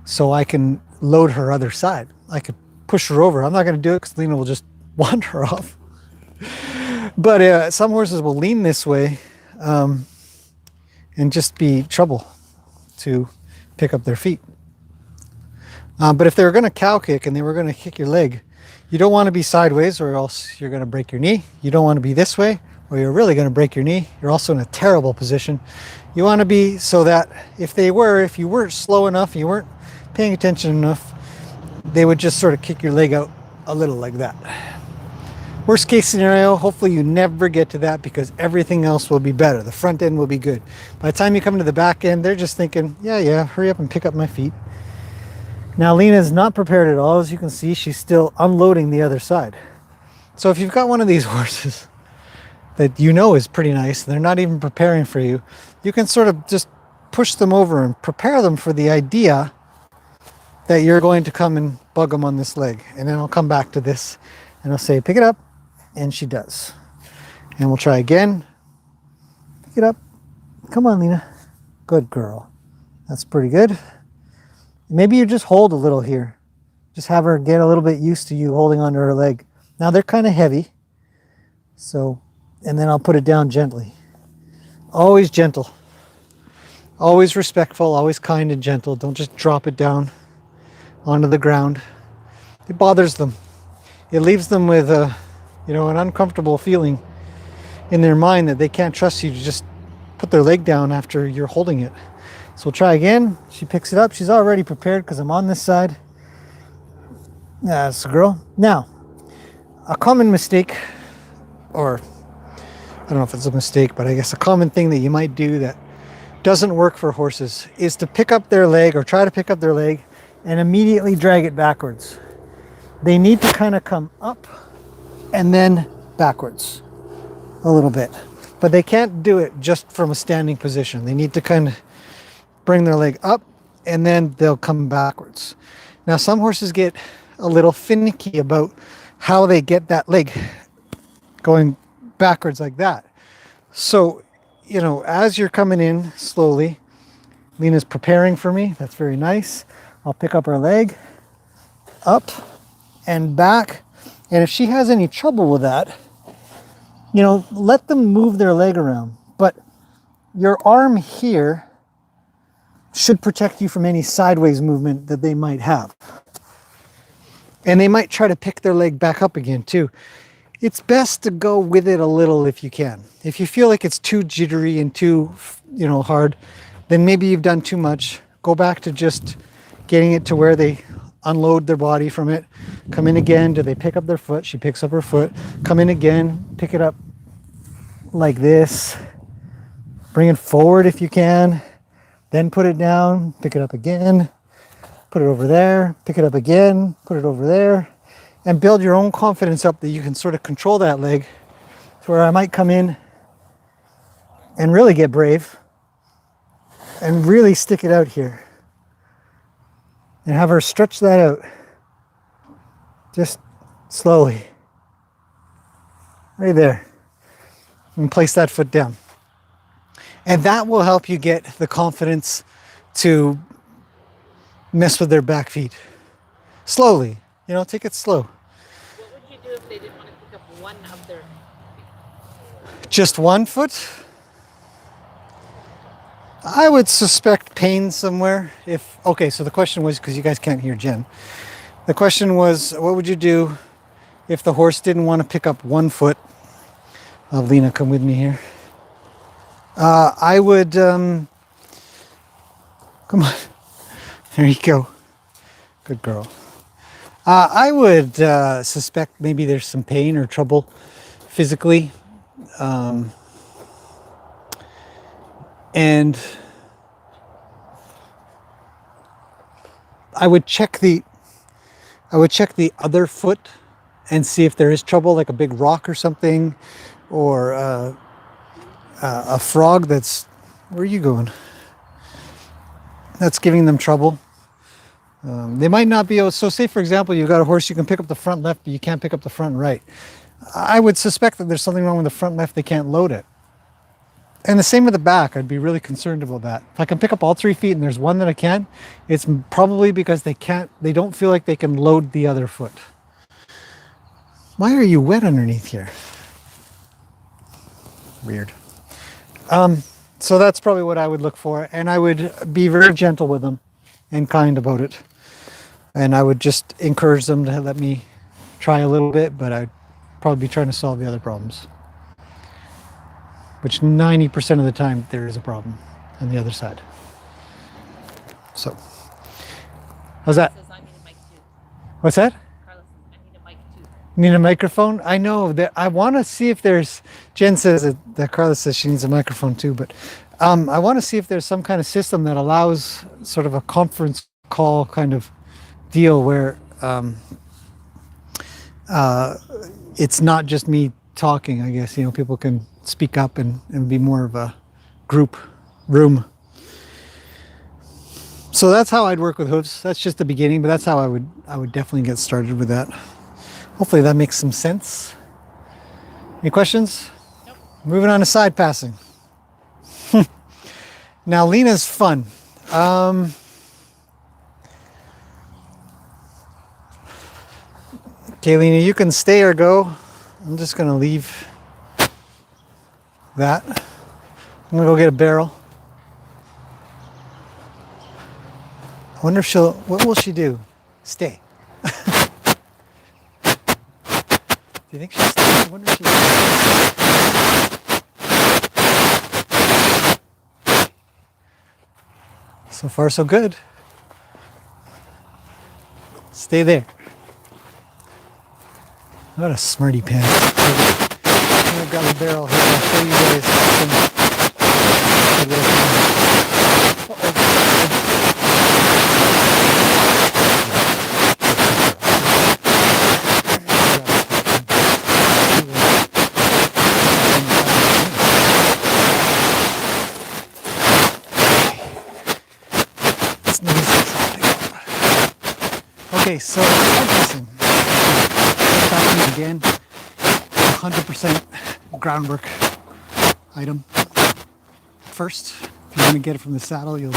So I can load her other side. I could push her over. I'm not going to do it because Lena will just wander off. But some horses will lean this way and just be trouble to pick up their feet. But if they were going to cow kick and they were going to kick your leg, you don't want to be sideways or else you're going to break your knee. You don't want to be this way or you're really going to break your knee. You're also in a terrible position. You want to be so that if you weren't slow enough, you weren't paying attention enough, they would just sort of kick your leg out a little like that. Worst case scenario, hopefully you never get to that because everything else will be better. The front end will be good. By the time you come to the back end, they're just thinking, yeah, hurry up and pick up my feet. Now Lena is not prepared at all. As you can see, she's still unloading the other side. So if you've got one of these horses that you know is pretty nice, and they're not even preparing for you, you can sort of just push them over and prepare them for the idea that you're going to come and bug them on this leg. And then I'll come back to this and I'll say, pick it up. And she does. And we'll try again. Pick it up. Come on, Lena. Good girl. That's pretty good. Maybe you just hold a little here. Just have her get a little bit used to you holding onto her leg. Now they're kind of heavy. So, and then I'll put it down gently. Always gentle. Always respectful, always kind and gentle. Don't just drop it down onto the ground. It bothers them. It leaves them with an uncomfortable feeling in their mind that they can't trust you to just put their leg down after you're holding it. So we'll try again. She picks it up. She's already prepared because I'm on this side. That's the girl. Now, a common mistake, or I don't know if it's a mistake, but I guess a common thing that you might do that doesn't work for horses is to pick up their leg or try to pick up their leg and immediately drag it backwards. They need to kind of come up and then backwards a little bit. But they can't do it just from a standing position. They need to kind of bring their leg up and then they'll come backwards. Now some horses get a little finicky about how they get that leg going backwards like that. So, as you're coming in slowly, Lena's preparing for me. That's very nice. I'll pick up her leg, up and back. And if she has any trouble with that, let them move their leg around. But your arm here should protect you from any sideways movement that they might have. And they might try to pick their leg back up again too. It's best to go with it a little if you can. If you feel like it's too jittery and too, hard, then maybe you've done too much. Go back to just getting it to where they unload their body from it. Come in again. Do they pick up their foot? She picks up her foot. Come in again. Pick it up like this. Bring it forward if you can. Then put it down. Pick it up again. Put it over there. Pick it up again. Put it over there. And build your own confidence up that you can sort of control that leg to where I might come in and really get brave and really stick it out here and have her stretch that out just slowly right there and place that foot down. And that will help you get the confidence to mess with their back feet slowly. Take it slow. What would you do if they didn't want to pick up one of their feet? Just one foot? I would suspect pain somewhere. So the question was, because you guys can't hear Jen, The question was, what would you do if the horse didn't want to pick up one foot? Lena, come with me here. I would, come on, there you go. Good girl. I would suspect maybe there's some pain or trouble physically. And I would check the other foot and see if there is trouble, like a big rock or something, or a frog that's, where are you going? That's giving them trouble. They might not be able, so say for example, you've got a horse, you can pick up the front left, but you can't pick up the front right. I would suspect that there's something wrong with the front left, they can't load it. And the same with the back, I'd be really concerned about that. If I can pick up all 3 feet and there's one that I can't, it's probably because they don't feel like they can load the other foot. Why are you wet underneath here? Weird. So that's probably what I would look for. And I would be very gentle with them and kind about it. And I would just encourage them to let me try a little bit, but I'd probably be trying to solve the other problems. Which 90% of the time there is a problem on the other side. So, how's that? Says I need a mic too. What's that? Carlos says I need a mic too. Need a microphone? I know that I want to see if there's, Jen says that Carla says she needs a microphone too, but I want to see if there's some kind of system that allows sort of a conference call kind of deal where it's not just me talking, I guess, people can speak up and be more of a group room. So that's how I'd work with Hooves. That's just the beginning, but that's how I would definitely get started with that. Hopefully that makes some sense. Any questions? Nope. Moving on to side passing. Now Lena's fun. Okay, Lena, you can stay or go. I'm just gonna leave that. I'm gonna go get a barrel. I wonder if what will she do? Stay. Do you think she'll stay? I wonder if she'll. So far, so good. Stay there. What a smarty pants. I've got a barrel here. I'll show you guys some. Okay, so listen. Again, 100% groundwork item. First, if you want to get it from the saddle, you'll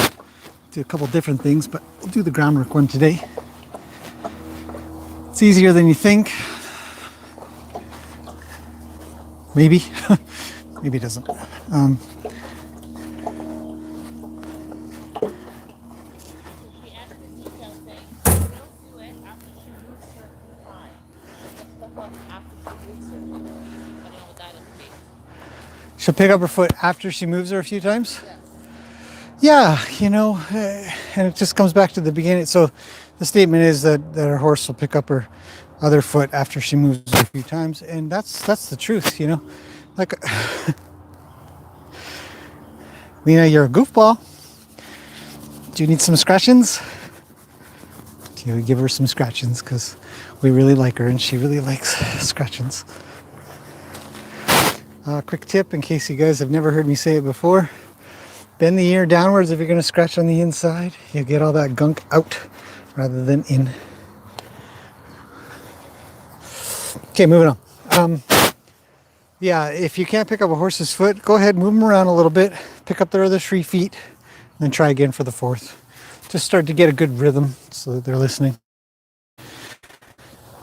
do a couple different things, but we'll do the groundwork one today. It's easier than you think. Maybe. Maybe it doesn't. She'll pick up her foot after she moves her a few times? Yeah, and it just comes back to the beginning. So the statement is that her horse will pick up her other foot after she moves her a few times. And that's the truth, Like, Lena, you're a goofball. Do you need some scratchings? Okay, we give her some scratchings because we really like her and she really likes scratchings. Quick tip in case you guys have never heard me say it before. Bend the ear downwards if you're going to scratch on the inside. You get all that gunk out rather than in. Okay, moving on. Yeah, if you can't pick up a horse's foot, go ahead, move them around a little bit. Pick up their other 3 feet, and then try again for the fourth. Just start to get a good rhythm so that they're listening.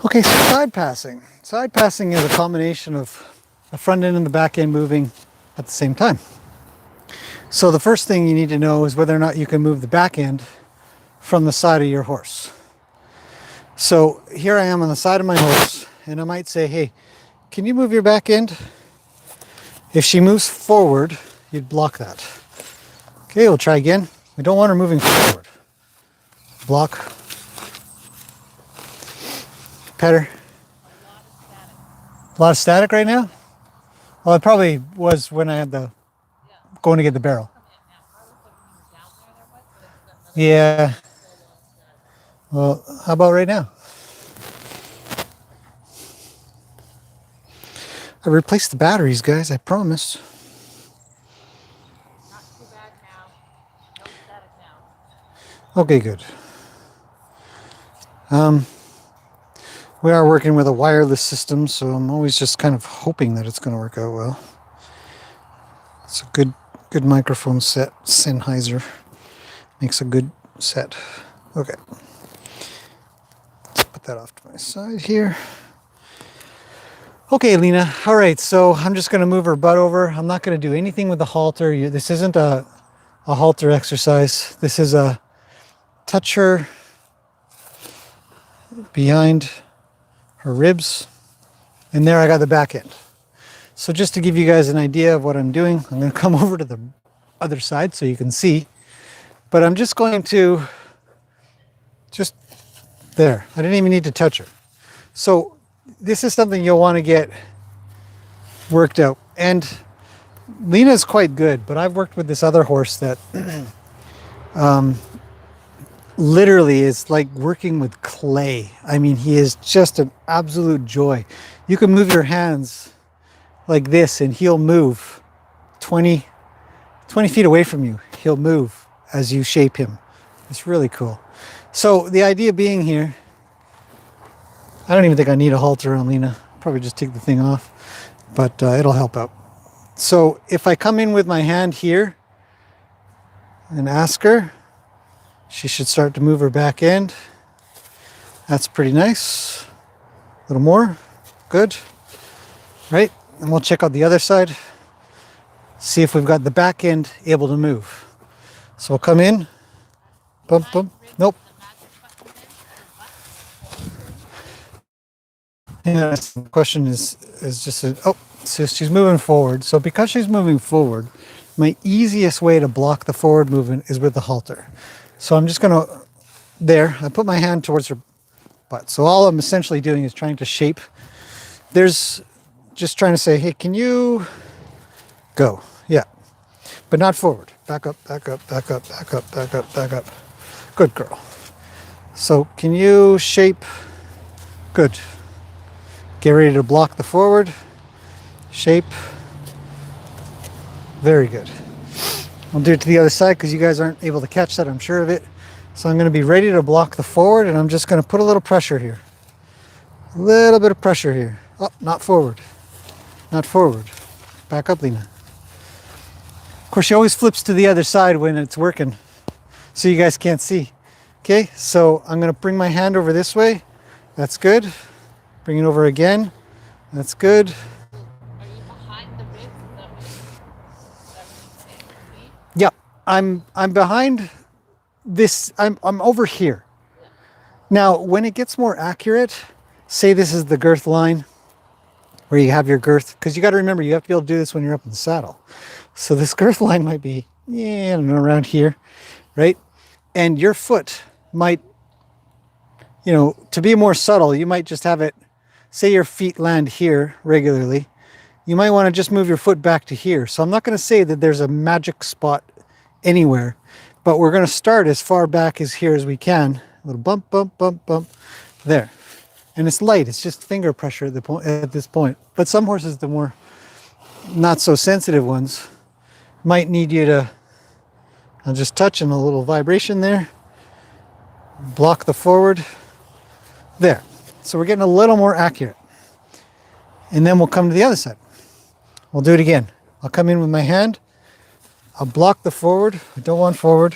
Okay, so side passing. Side passing is a combination of the front end and the back end moving at the same time. So the first thing you need to know is whether or not you can move the back end from the side of your horse. So here I am on the side of my horse, and I might say, hey, can you move your back end? If she moves forward, you'd block that. Okay, we'll try again. We don't want her moving forward. Block. Pet her. A lot of static right now? Well, it probably was when I had the going to get the barrel. Yeah. Well, how about right now? I replaced the batteries, guys, I promise. Not too bad now. No static now. Okay, good. We are working with a wireless system, so I'm always just kind of hoping that it's going to work out well. It's a good microphone set. Sennheiser makes a good set. Okay. Let's put that off to my side here. Okay, Lena. All right, so I'm just going to move her butt over. I'm not going to do anything with the halter. This isn't a halter exercise. This is a touch her behind her ribs, and there I got the back end. So just to give you guys an idea of what I'm doing, I'm going to come over to the other side so you can see, but I'm just going to just there. I didn't even need to touch her. So this is something you'll want to get worked out. And Lena is quite good, but I've worked with this other horse that literally is like working with clay. I mean, he is just an absolute joy. You can move your hands like this and he'll move 20 feet away from you. He'll move as you shape him. It's really cool. So the idea being here, I don't even think I need a halter on Lena. Probably just take the thing off, but it'll help out. So if I come in with my hand here and ask her, she should start to move her back end. That's pretty nice. A little more. Good. Right? And we'll check out the other side. See if we've got the back end able to move. So we'll come in. Bump, bump. Nope. Yeah, the question is just, so she's moving forward. So because she's moving forward, my easiest way to block the forward movement is with the halter. So I'm just going to, I put my hand towards her butt. So all I'm essentially doing is trying to shape. There's just trying to say, hey, can you go? Yeah, but not forward. Back up, back up, back up, back up, back up, back up. Good girl. So can you shape? Good. Get ready to block the forward. Shape. Very good. I'll do it to the other side because you guys aren't able to catch that, I'm sure of it. So I'm going to be ready to block the forward, and I'm just going to put a little pressure here. A little bit of pressure here. Oh, not forward. Not forward. Back up, Lena. Of course, she always flips to the other side when it's working, so you guys can't see. Okay, so I'm going to bring my hand over this way. That's good. Bring it over again. That's good. Are you behind the ribs? Is that what you mean? Yeah, I'm behind this. I'm over here. Now, when it gets more accurate, say this is the girth line where you have your girth, because you got to remember you have to be able to do this when you're up in the saddle. So this girth line might be, I don't know, around here, right? And your foot might, to be more subtle, you might just have it, say your feet land here regularly. You might want to just move your foot back to here. So I'm not going to say that there's a magic spot anywhere, but we're going to start as far back as here as we can. A little bump, bump, bump, bump, there. And it's light. It's just finger pressure at this point. But some horses, the more not so sensitive ones, might need you to, I'll just touch and a little vibration there. Block the forward. There. So we're getting a little more accurate. And then we'll come to the other side. We'll do it again. I'll come in with my hand. I'll block the forward. I don't want forward.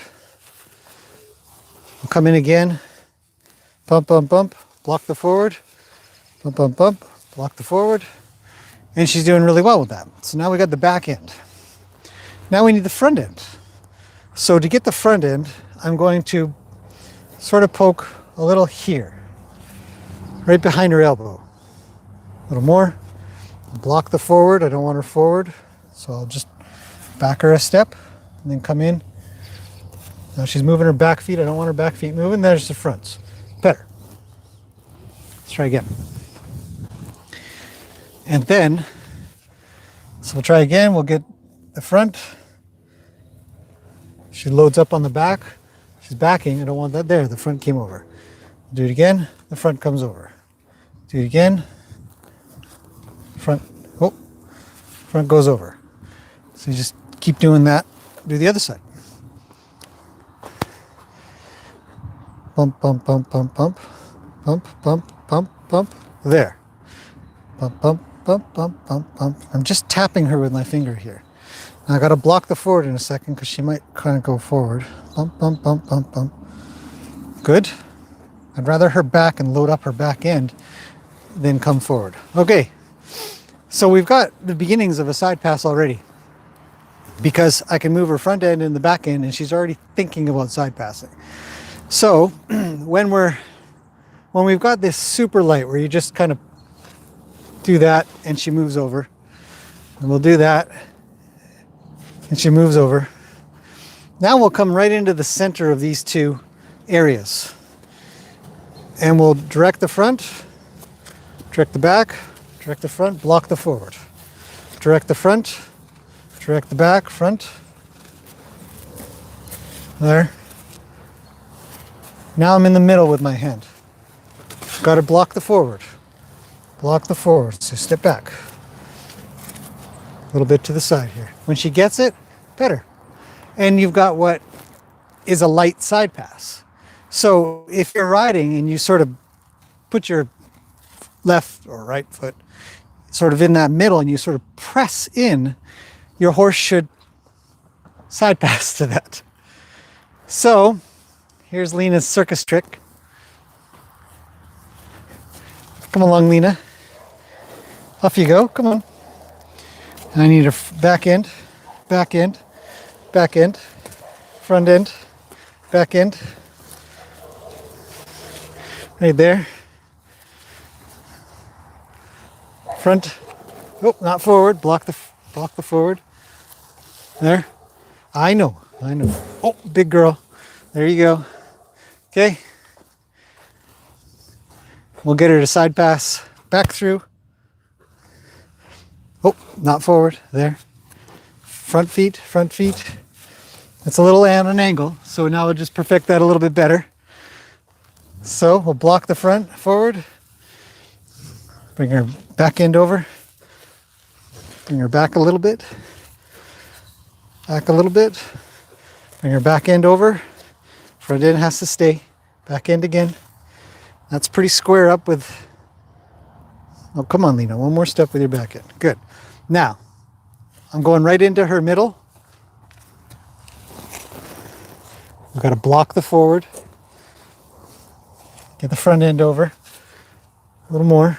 I'll come in again. Bump, bump, bump. Block the forward. Bump, bump, bump. Block the forward. And she's doing really well with that. So now we got the back end. Now we need the front end. So to get the front end, I'm going to sort of poke a little here. right behind her elbow. A little more. Block the forward. I don't want her forward. So I'll just back her a step and then come in. Now she's moving her back feet. I don't want her back feet moving. There's the fronts. Better. Let's try again. And then, so we'll try again. We'll get the front. She loads up on the back. She's backing. I don't want that there. The front came over. Do it again. The front comes over. Do it again. Front. Oh, front goes over. So you just keep doing that. Do the other side. Bump, bump, bump, bump, bump. Bump, bump, bump, bump. There. Bump, bump, bump, bump, bump, bump. I'm just tapping her with my finger here. Now I got to block the forward in a second because she might kind of go forward. Bump, bump, bump, bump, bump. Good. I'd rather her back and load up her back end than come forward. Okay. So we've got the beginnings of a side pass already because I can move her front end and the back end and she's already thinking about side passing. So when we've got this super light where you just kind of do that and she moves over, and we'll do that and she moves over. Now we'll come right into the center of these two areas and we'll direct the front, direct the back, direct the front, block the forward. Direct the front, direct the back, front. There. Now I'm in the middle with my hand. Got to block the forward. Block the forward. So step back. A little bit to the side here. When she gets it, better. And you've got what is a light side pass. So if you're riding and you sort of put your left or right foot sort of in that middle and you sort of press in, your horse should side pass to that. So here's Lena's circus trick. Come along, Lena. Off you go. Come on. I need a back end, back end, back end, front end, back end. Right there. Front. Oh, not forward. Block the forward. There. I know. Oh, big girl. There you go. Okay. We'll get her to side pass back through. Oh, not forward. There. Front feet. It's a little at an angle, so now we'll just perfect that a little bit better. So we'll block the front forward. Bring her back end over. Bring her back a little bit. Back a little bit. Bring her back end over. Front end has to stay. Back end again. That's pretty square up with... Oh, come on, Lena. One more step with your back end. Good. Now, I'm going right into her middle. We've got to block the forward. Get the front end over. A little more.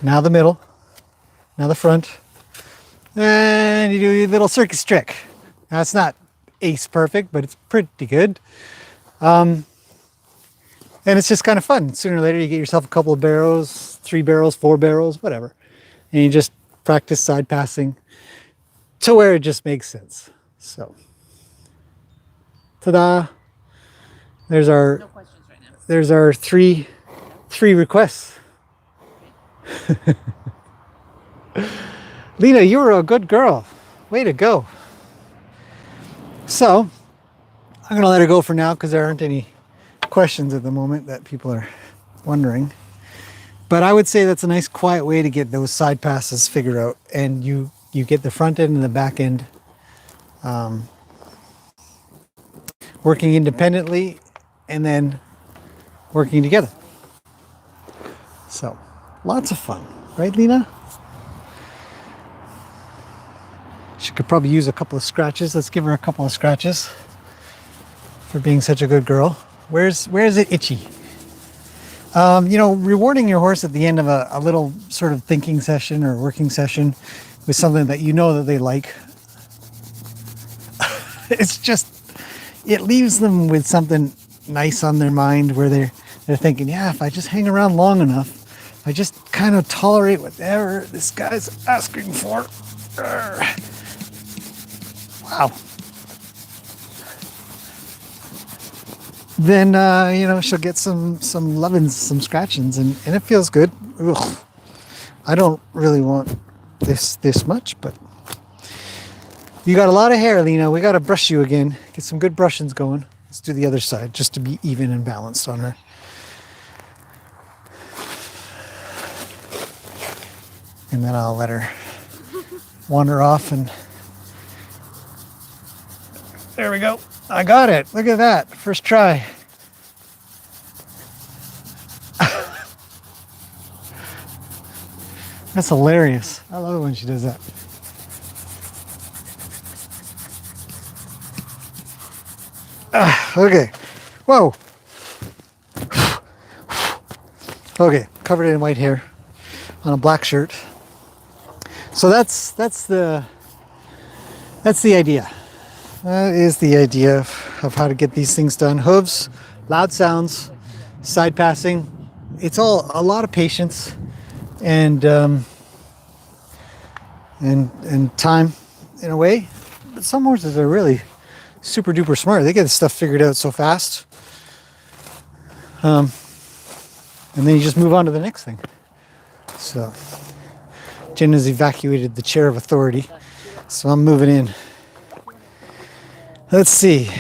Now the middle. Now the front. And you do your little circus trick. Now it's not ace perfect, but it's pretty good. And it's just kind of fun. Sooner or later you get yourself a couple of barrows, 3 barrows, 4 barrows, whatever. And you just practice side passing to where it just makes sense. So, ta-da. There's our, No questions right now. there's our three requests. Lena, you were a good girl. Way to go. So, I'm going to let her go for now because there aren't any questions at the moment that people are wondering. But I would say that's a nice quiet way to get those side passes figured out. And you get the front end and the back end working independently and then working together. So, lots of fun. Right, Lena? She could probably use a couple of scratches. Let's give her a couple of scratches for being such a good girl. Where's it itchy? Rewarding your horse at the end of a little sort of thinking session or working session with something that you know that they like. It leaves them with something nice on their mind where They're thinking, yeah, if I just hang around long enough, if I just kind of tolerate whatever this guy's asking for. Wow. Then, you know, she'll get some lovin's, some scratchings, and it feels good. Ugh. I don't really want this much, but you got a lot of hair, Lena. We got to brush you again. Get some good brushings going. Let's do the other side just to be even and balanced on her. And then I'll let her wander off, and there we go. I got it. Look at that. First try. That's hilarious. I love it when she does that. Okay. Whoa. Okay. Covered in white hair on a black shirt. So that's the idea. That is the idea of how to get these things done. Hooves, loud sounds, side passing. It's all a lot of patience and time in a way. But some horses are really super duper smart. They get this stuff figured out so fast. And then you just move on to the next thing. So Jen has evacuated the chair of authority. So I'm moving in. Let's see.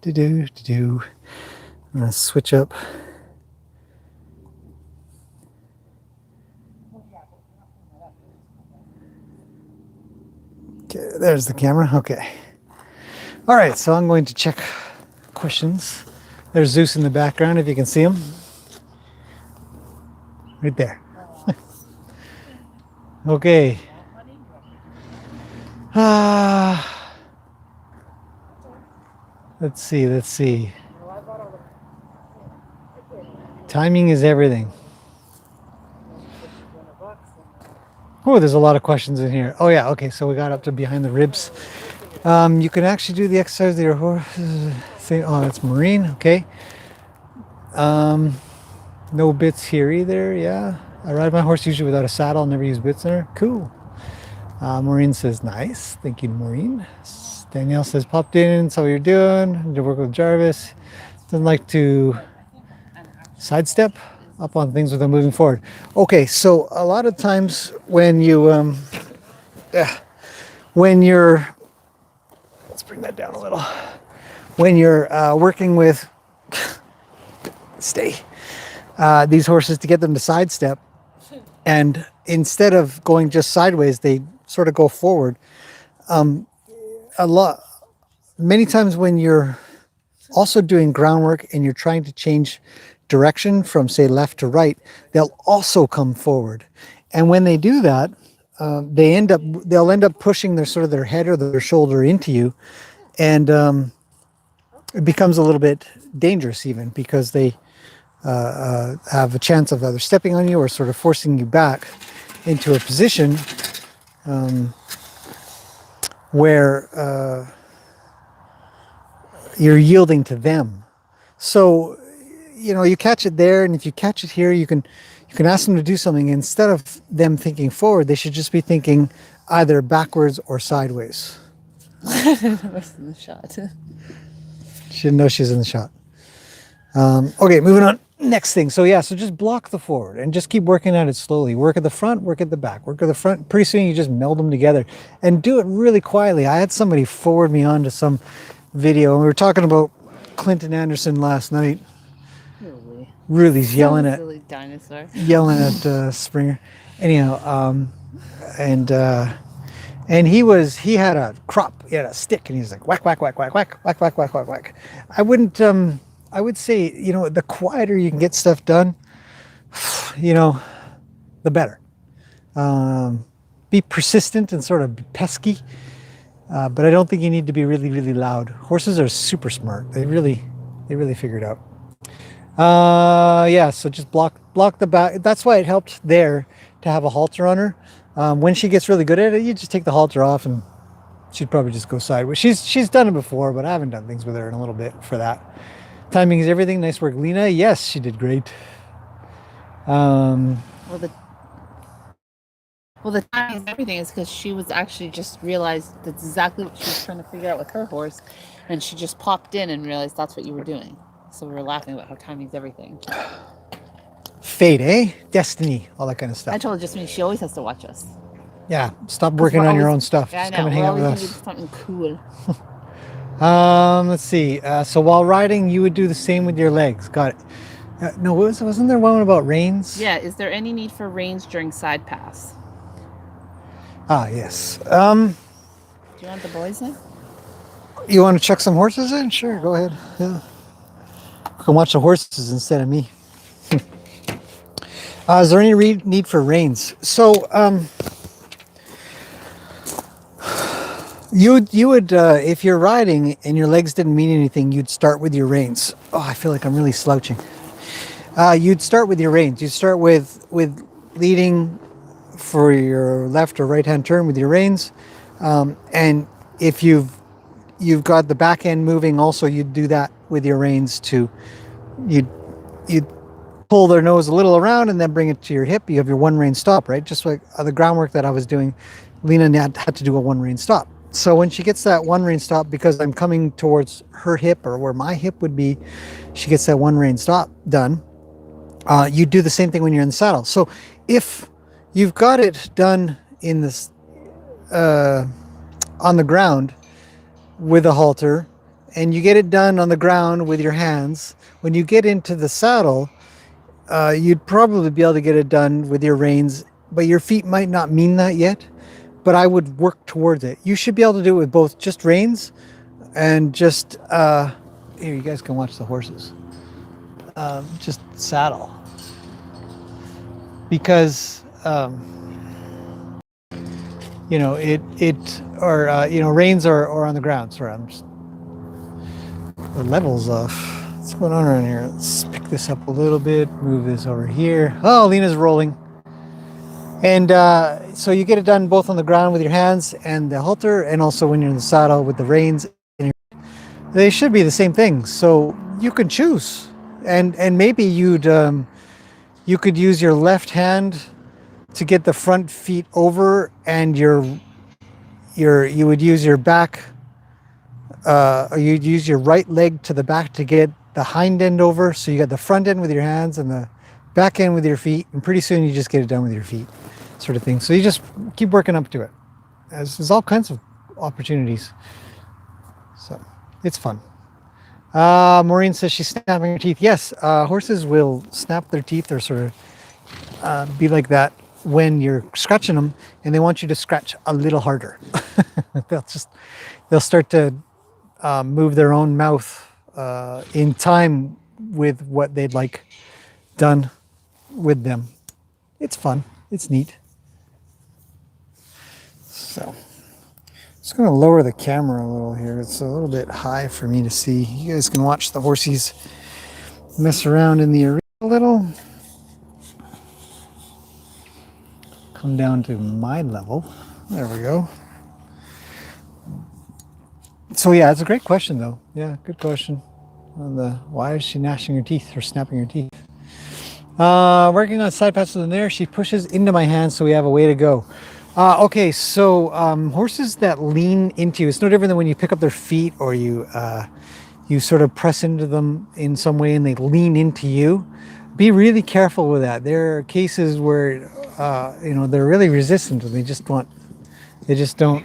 I'm gonna switch up. Okay, there's the camera. Okay. All right, so I'm going to check questions. There's Zeus in the background, if you can see him. Right there. Okay. Let's see. Timing is everything. Oh, there's a lot of questions in here. Oh yeah, okay, so we got up to behind the ribs. You can actually do the exercise that your horse say, oh, that's marine, okay. No bits here either, yeah. I ride my horse usually without a saddle, never use bits in her. Cool. Maureen says, nice. Thank you, Maureen. Danielle says, popped in, saw what you're doing. To work with Jarvis. Doesn't like to sidestep up on things without moving forward. Okay, so a lot of times when you, when you're, let's bring that down a little. When you're working with, these horses to get them to sidestep, and instead of going just sideways, they sort of go forward. Many times when you're also doing groundwork and you're trying to change direction from, say, left to right, they'll also come forward. And when they do that, they'll end up pushing their head or their shoulder into you, and it becomes a little bit dangerous even, because they have a chance of either stepping on you or sort of forcing you back into a position where you're yielding to them. So, you know, you catch it there, and if you catch it here, you can ask them to do something. Instead of them thinking forward, they should just be thinking either backwards or sideways. What's in the shot? She didn't know she was in the shot. Okay, moving on. Next thing. So yeah, so just block the forward and just keep working at it slowly. Work at the front, work at the back, work at the front. Pretty soon you just meld them together and do it really quietly. I had somebody forward me on to some video, and we were talking about Clinton Anderson last night. Really yelling at silly dinosaur. Yelling at Springer. Anyhow, and he had a crop, he had a stick, and he was like whack whack whack whack whack whack whack whack whack whack. I would say, you know, the quieter you can get stuff done, you know, the better. Be persistent and sort of pesky, but I don't think you need to be really, really loud. Horses are super smart. They really figure it out. Yeah, so just block the back. That's why it helped there to have a halter on her. When she gets really good at it, you just take the halter off and she'd probably just go sideways. She's done it before, but I haven't done things with her in a little bit for that. Timing is everything. Nice work, Lena. Yes, she did great. Well, the timing is everything is because she was actually just realized that's exactly what she was trying to figure out with her horse, and she just popped in and realized that's what you were doing. So we were laughing about how timing's everything. Fate, eh? Destiny, all that kind of stuff. I told her just means she always has to watch us. Yeah, stop working on your own stuff. Yeah, just come and hang out with us. Something cool. Let's see. So while riding, you would do the same with your legs. Got it. No, wasn't there one about reins? Yeah. Is there any need for reins during side pass? Yes. Do you want the boys in? You want to chuck some horses in? Sure, go ahead. Yeah. You can watch the horses instead of me. Is there any need for reins? So, you would if you're riding and your legs didn't mean anything, you'd start with your reins. Oh, I feel like I'm really slouching. You'd start with your reins. You'd start with leading for your left or right hand turn with your reins, and if you've got the back end moving, also you'd do that with your reins too. You'd pull their nose a little around and then bring it to your hip. You have your one rein stop, right? Just like the groundwork that I was doing, Lena had to do a one rein stop. So when she gets that one rein stop, because I'm coming towards her hip or where my hip would be, she gets that one rein stop done. You do the same thing when you're in the saddle. So if you've got it done in this on the ground with a halter, and you get it done on the ground with your hands, when you get into the saddle, you'd probably be able to get it done with your reins, but your feet might not mean that yet. But I would work towards it. You should be able to do it with both just reins and just here. You guys can watch the horses. Just saddle, because you know reins are on the ground. Sorry, I'm just the levels off. What's going on around here? Let's pick this up a little bit. Move this over here. Oh, Lena's rolling. And so you get it done both on the ground with your hands and the halter, and also when you're in the saddle with the reins. They should be the same thing. So you can choose, and maybe you could use your left hand to get the front feet over, and you would use your back, or you'd use your right leg to the back to get the hind end over. So you got the front end with your hands and the back end with your feet, and pretty soon you just get it done with your feet, sort of thing. So you just keep working up to it. There's all kinds of opportunities. So it's fun. Maureen says she's snapping her teeth. Yes, horses will snap their teeth or sort of be like that when you're scratching them, and they want you to scratch a little harder. they'll start to move their own mouth in time with what they'd like done with them. It's fun. It's neat. So just going to lower the camera a little here. It's a little bit high for me to see. You guys can watch the horsies mess around in the arena a little. Come down to my level. There we go. So yeah, it's a great question though. Yeah, good question. On the why is she gnashing her teeth or snapping her teeth? Working on side passes in there. She pushes into my hand, so we have a way to go. Okay, so horses that lean into you, it's no different than when you pick up their feet or you sort of press into them in some way and they lean into you. Be really careful with that. There are cases where they're really resistant and they just don't.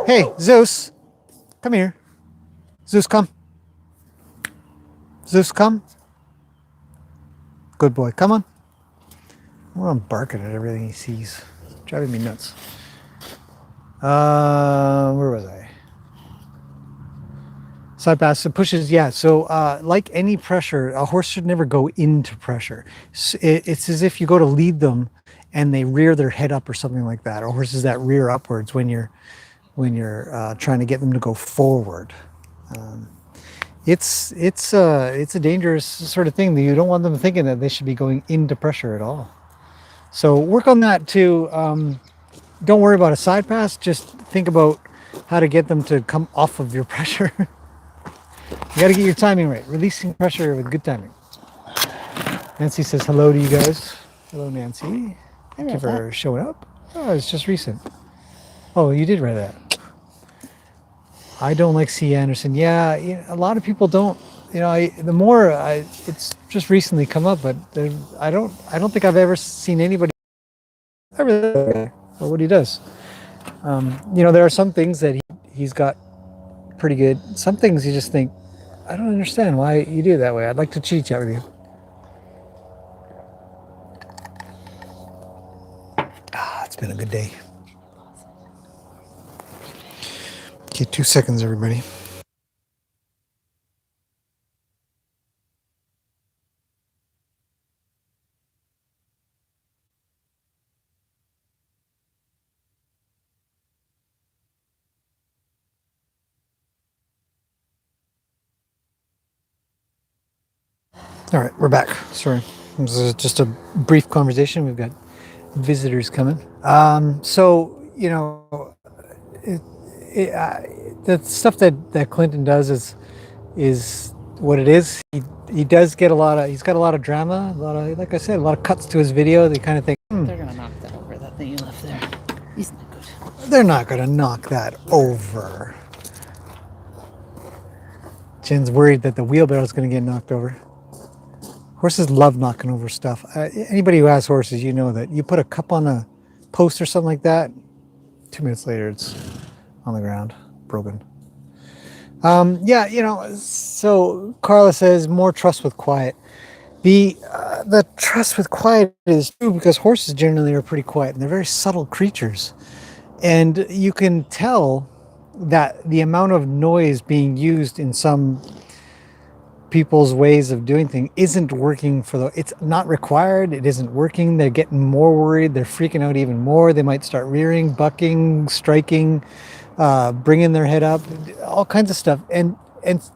Hey, Zeus, come here. Zeus, come. Zeus, come. Good boy, come on. I'm barking at everything he sees. It's driving me nuts. Where was I? Side pass, it pushes, yeah. So like any pressure, a horse should never go into pressure. It's as if you go to lead them and they rear their head up or something like that. Or horses that rear upwards when you're trying to get them to go forward. It's a dangerous sort of thing that you don't want them thinking that they should be going into pressure at all. So work on that too. don't worry about a side pass. Just think about how to get them to come off of your pressure. You got to get your timing right. Releasing pressure with good timing. Nancy says hello to you guys. Hello, Nancy. Thank you for showing up. Oh, it's just recent. Oh, you did read that. I don't like C. Anderson. Yeah, a lot of people don't. It's just recently come up, but I don't think I've ever seen anybody ever or what he does. There are some things that he's got pretty good. Some things you just think, I don't understand why you do it that way. I'd like to chit chat with you. It's been a good day. Okay, 2 seconds, everybody. All right, we're back. Sorry, this is just a brief conversation. We've got visitors coming. The stuff that Clinton does is what it is. He does get he's got a lot of drama, like I said, a lot of cuts to his video. They kind of think, They're gonna knock that over, that thing you left there. He's not good. They're not gonna knock that over. Jen's worried that the wheelbarrow is gonna get knocked over. Horses love knocking over stuff. Anybody who has horses, you know that you put a cup on a post or something like that, 2 minutes later it's on the ground, broken. So Carla says more trust with quiet. The trust with quiet is true because horses generally are pretty quiet and they're very subtle creatures. And you can tell that the amount of noise being used in some people's ways of doing things isn't working it's not required. It isn't working. They're getting more worried. They're freaking out even more. They might start rearing, bucking, striking, bringing their head up, all kinds of stuff. And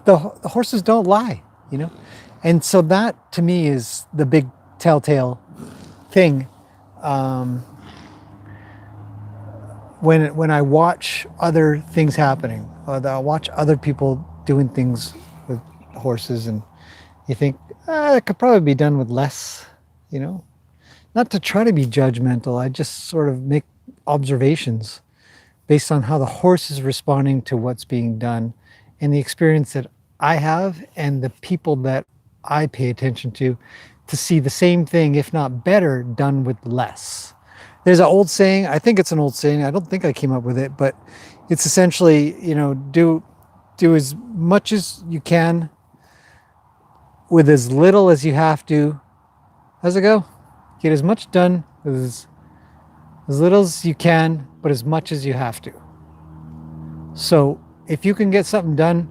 the horses don't lie, And so that to me is the big telltale thing. When I watch other things happening, I watch other people doing things with horses, and you think it could probably be done with less, not to try to be judgmental. I just sort of make observations based on how the horse is responding to what's being done and the experience that I have and the people that I pay attention to see the same thing, if not better, done with less. There's an old saying, I think it's an old saying, I don't think I came up with it, but it's essentially, do as much as you can with as little as you have to. How's it go? Get as much done with as little as you can, but as much as you have to. So if you can get something done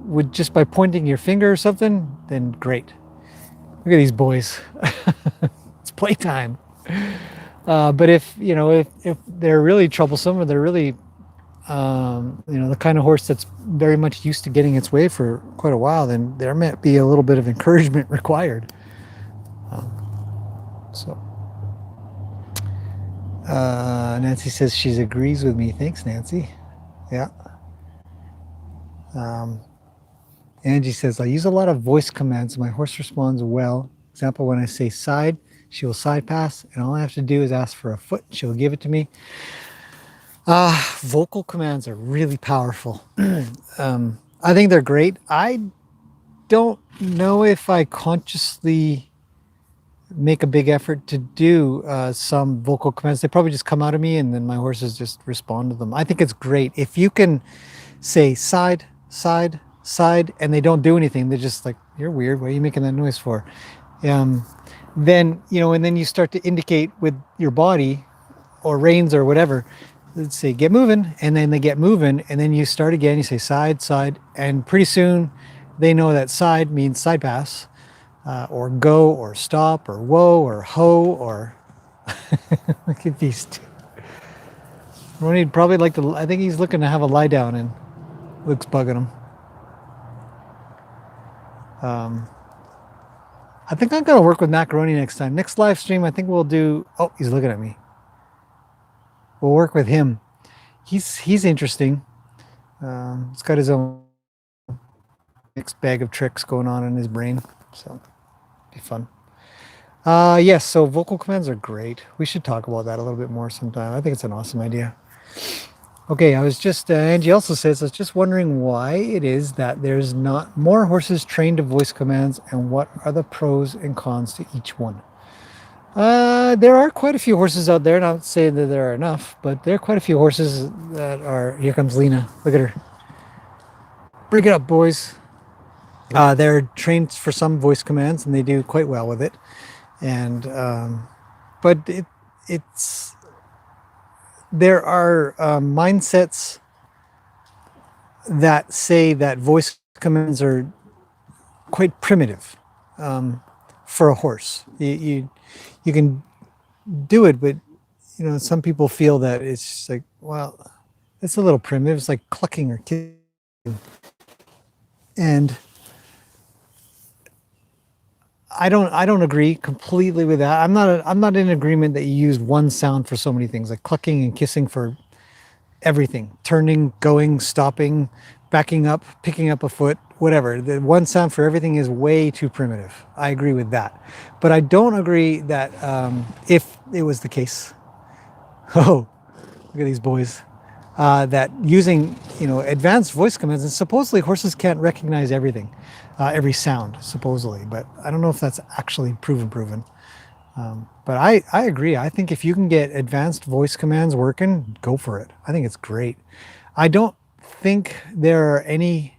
with just by pointing your finger or something, then great. Look at these boys. It's playtime. But if they're really troublesome or they're really the kind of horse that's very much used to getting its way for quite a while, then there might be a little bit of encouragement required. Nancy says she agrees with me. Thanks, Nancy. Yeah. Angie says, I use a lot of voice commands. My horse responds well. Example, when I say side, she will side pass, and all I have to do is ask for a foot. She'll give it to me. Vocal commands are really powerful. I think they're great. I don't know if I consciously make a big effort to do some vocal commands. They probably just come out of me and then my horses just respond to them. I think it's great. If you can say side, side, side, and they don't do anything, they're just like, you're weird. What are you making that noise for? Then, and then you start to indicate with your body or reins or whatever, let's say get moving, and then they get moving, and then you start again, you say side, side, and pretty soon they know that side means side pass, or go, or stop, or whoa, or ho, or look at these two. Roni probably like to, I think he's looking to have a lie down, and Luke's bugging him. I think I'm going to work with macaroni next time. Next live stream, I think we'll do, oh, he's looking at me. we'll work with him. He's interesting. He's got his own mixed bag of tricks going on in his brain, so be fun. Yes, so vocal commands are great. We should talk about that a little bit more sometime. I think it's an awesome idea. Okay, I was just, Angie also says, I was just wondering why it is that there's not more horses trained to voice commands and what are the pros and cons to each one. There are quite a few horses out there, not saying that there are enough, but there are quite a few horses that are, here comes Lena, look at her. Bring it up, boys. They're trained for some voice commands and they do quite well with it. And, but it's, there are mindsets that say that voice commands are quite primitive for a horse. You can do it, but you know some people feel that it's just like, well, it's a little primitive. It's like clucking or kicking, and I don't agree completely with that. I'm not in agreement that you use one sound for so many things, like clucking and kissing for everything, turning, going, stopping, backing up, picking up a foot, whatever. The one sound for everything is way too primitive. I agree with that. But I don't agree that if it was the case, oh, look at these boys, that using, you know, advanced voice commands, and supposedly horses can't recognize everything, every sound, supposedly, but I don't know if that's actually proven. But I agree. I think if you can get advanced voice commands working, go for it. I think it's great. I don't think there are any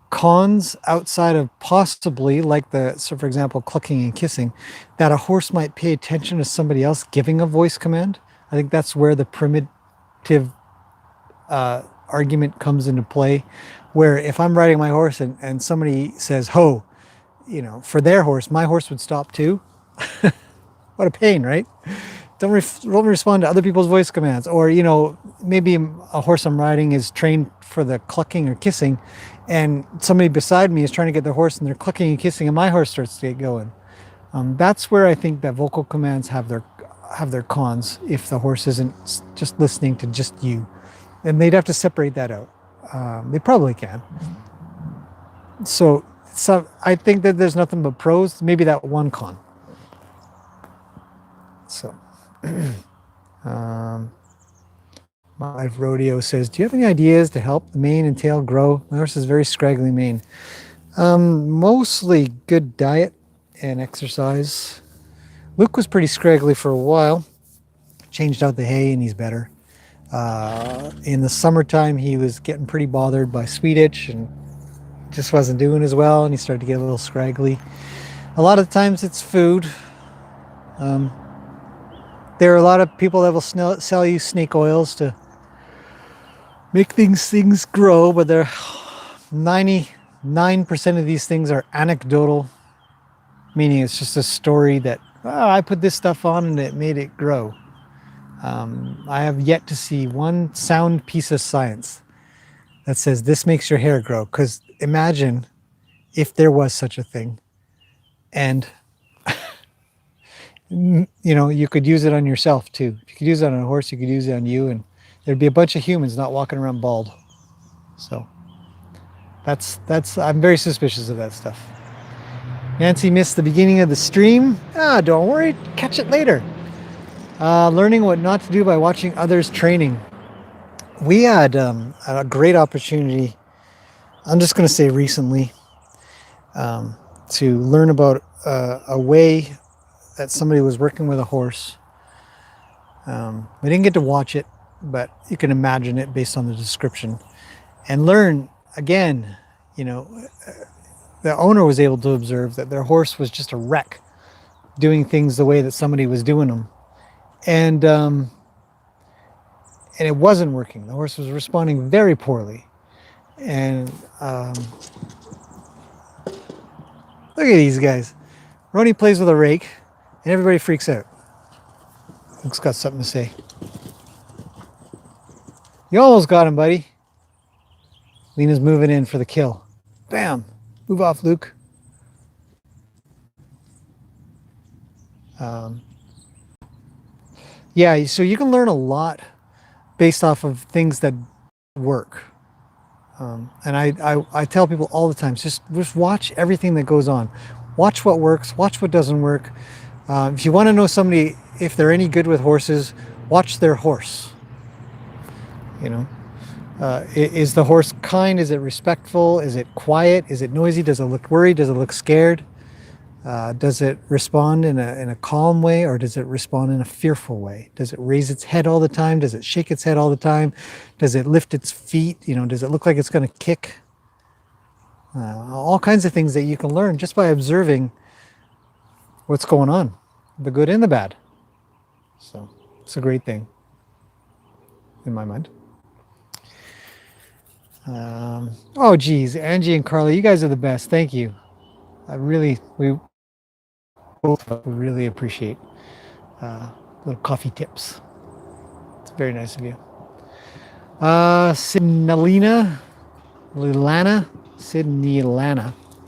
cons outside of possibly like the, so for example, clucking and kissing, that a horse might pay attention to somebody else giving a voice command. I think that's where the primitive argument comes into play, where if I'm riding my horse and somebody says, ho, you know, for their horse, my horse would stop too. What a pain, right? Don't respond to other people's voice commands. Or, you know, maybe a horse I'm riding is trained for the clucking or kissing, and somebody beside me is trying to get their horse and they're clucking and kissing, and my horse starts to get going. That's where I think that vocal commands have their cons if the horse isn't just listening to just you. And they'd have to separate that out. They probably can. So I think that there's nothing but pros, maybe that one con. So, My Life Rodeo says, do you have any ideas to help the mane and tail grow? My horse has very scraggly mane. Mostly good diet and exercise. Luke was pretty scraggly for a while. Changed out the hay and he's better. In the summertime, he was getting pretty bothered by sweet itch and just wasn't doing as well, and he started to get a little scraggly. A lot of times it's food. There are a lot of people that will sell you snake oils to make things grow, but 99% of these things are anecdotal, meaning it's just a story that, oh, I put this stuff on and it made it grow. I have yet to see one sound piece of science that says this makes your hair grow, because imagine if there was such a thing, and you know, you could use it on yourself too. If you could use it on a horse, you could use it on you, and there'd be a bunch of humans not walking around bald. So that's I'm very suspicious of that stuff. Nancy missed the beginning of the stream. Don't worry, catch it later. Learning what not to do by watching others training. We had a great opportunity, I'm just going to say recently, to learn about a way that somebody was working with a horse. We didn't get to watch it, but you can imagine it based on the description, and learn again, you know, the owner was able to observe that their horse was just a wreck doing things the way that somebody was doing them. And it wasn't working. The horse was responding very poorly. And look at these guys. Roni plays with a rake and everybody freaks out. Luke's got something to say. You almost got him, buddy. Lena's moving in for the kill. Bam. Move off, Luke. Yeah, so you can learn a lot based off of things that work. And I tell people all the time, just watch everything that goes on. Watch what works, watch what doesn't work. If you want to know somebody, if they're any good with horses, watch their horse. You know, is the horse kind? Is it respectful? Is it quiet? Is it noisy? Does it look worried? Does it look scared? Does it respond in a calm way, or does it respond in a fearful way? Does it raise its head all the time? Does it shake its head all the time? Does it lift its feet? You know, does it look like it's going to kick? All kinds of things that you can learn just by observing what's going on, the good and the bad. So it's a great thing in my mind. Oh, geez, Angie and Carla, you guys are the best. Thank you. We both really appreciate little coffee tips. It's very nice of you. Lina, Lana.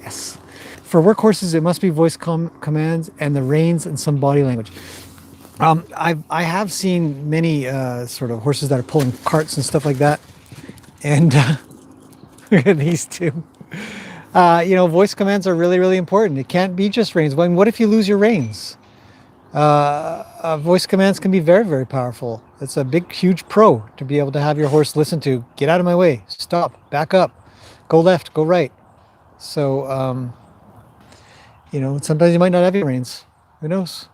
Yes. For workhorses, it must be voice commands and the reins and some body language. I have seen many sort of horses that are pulling carts and stuff like that, and look at these two. Voice commands are really, really important. It can't be just reins. Well, what if you lose your reins? Voice commands can be very, very powerful. It's a big, huge pro to be able to have your horse listen to. Get out of my way. Stop. Back up. Go left. Go right. So, sometimes you might not have your reins. Who knows?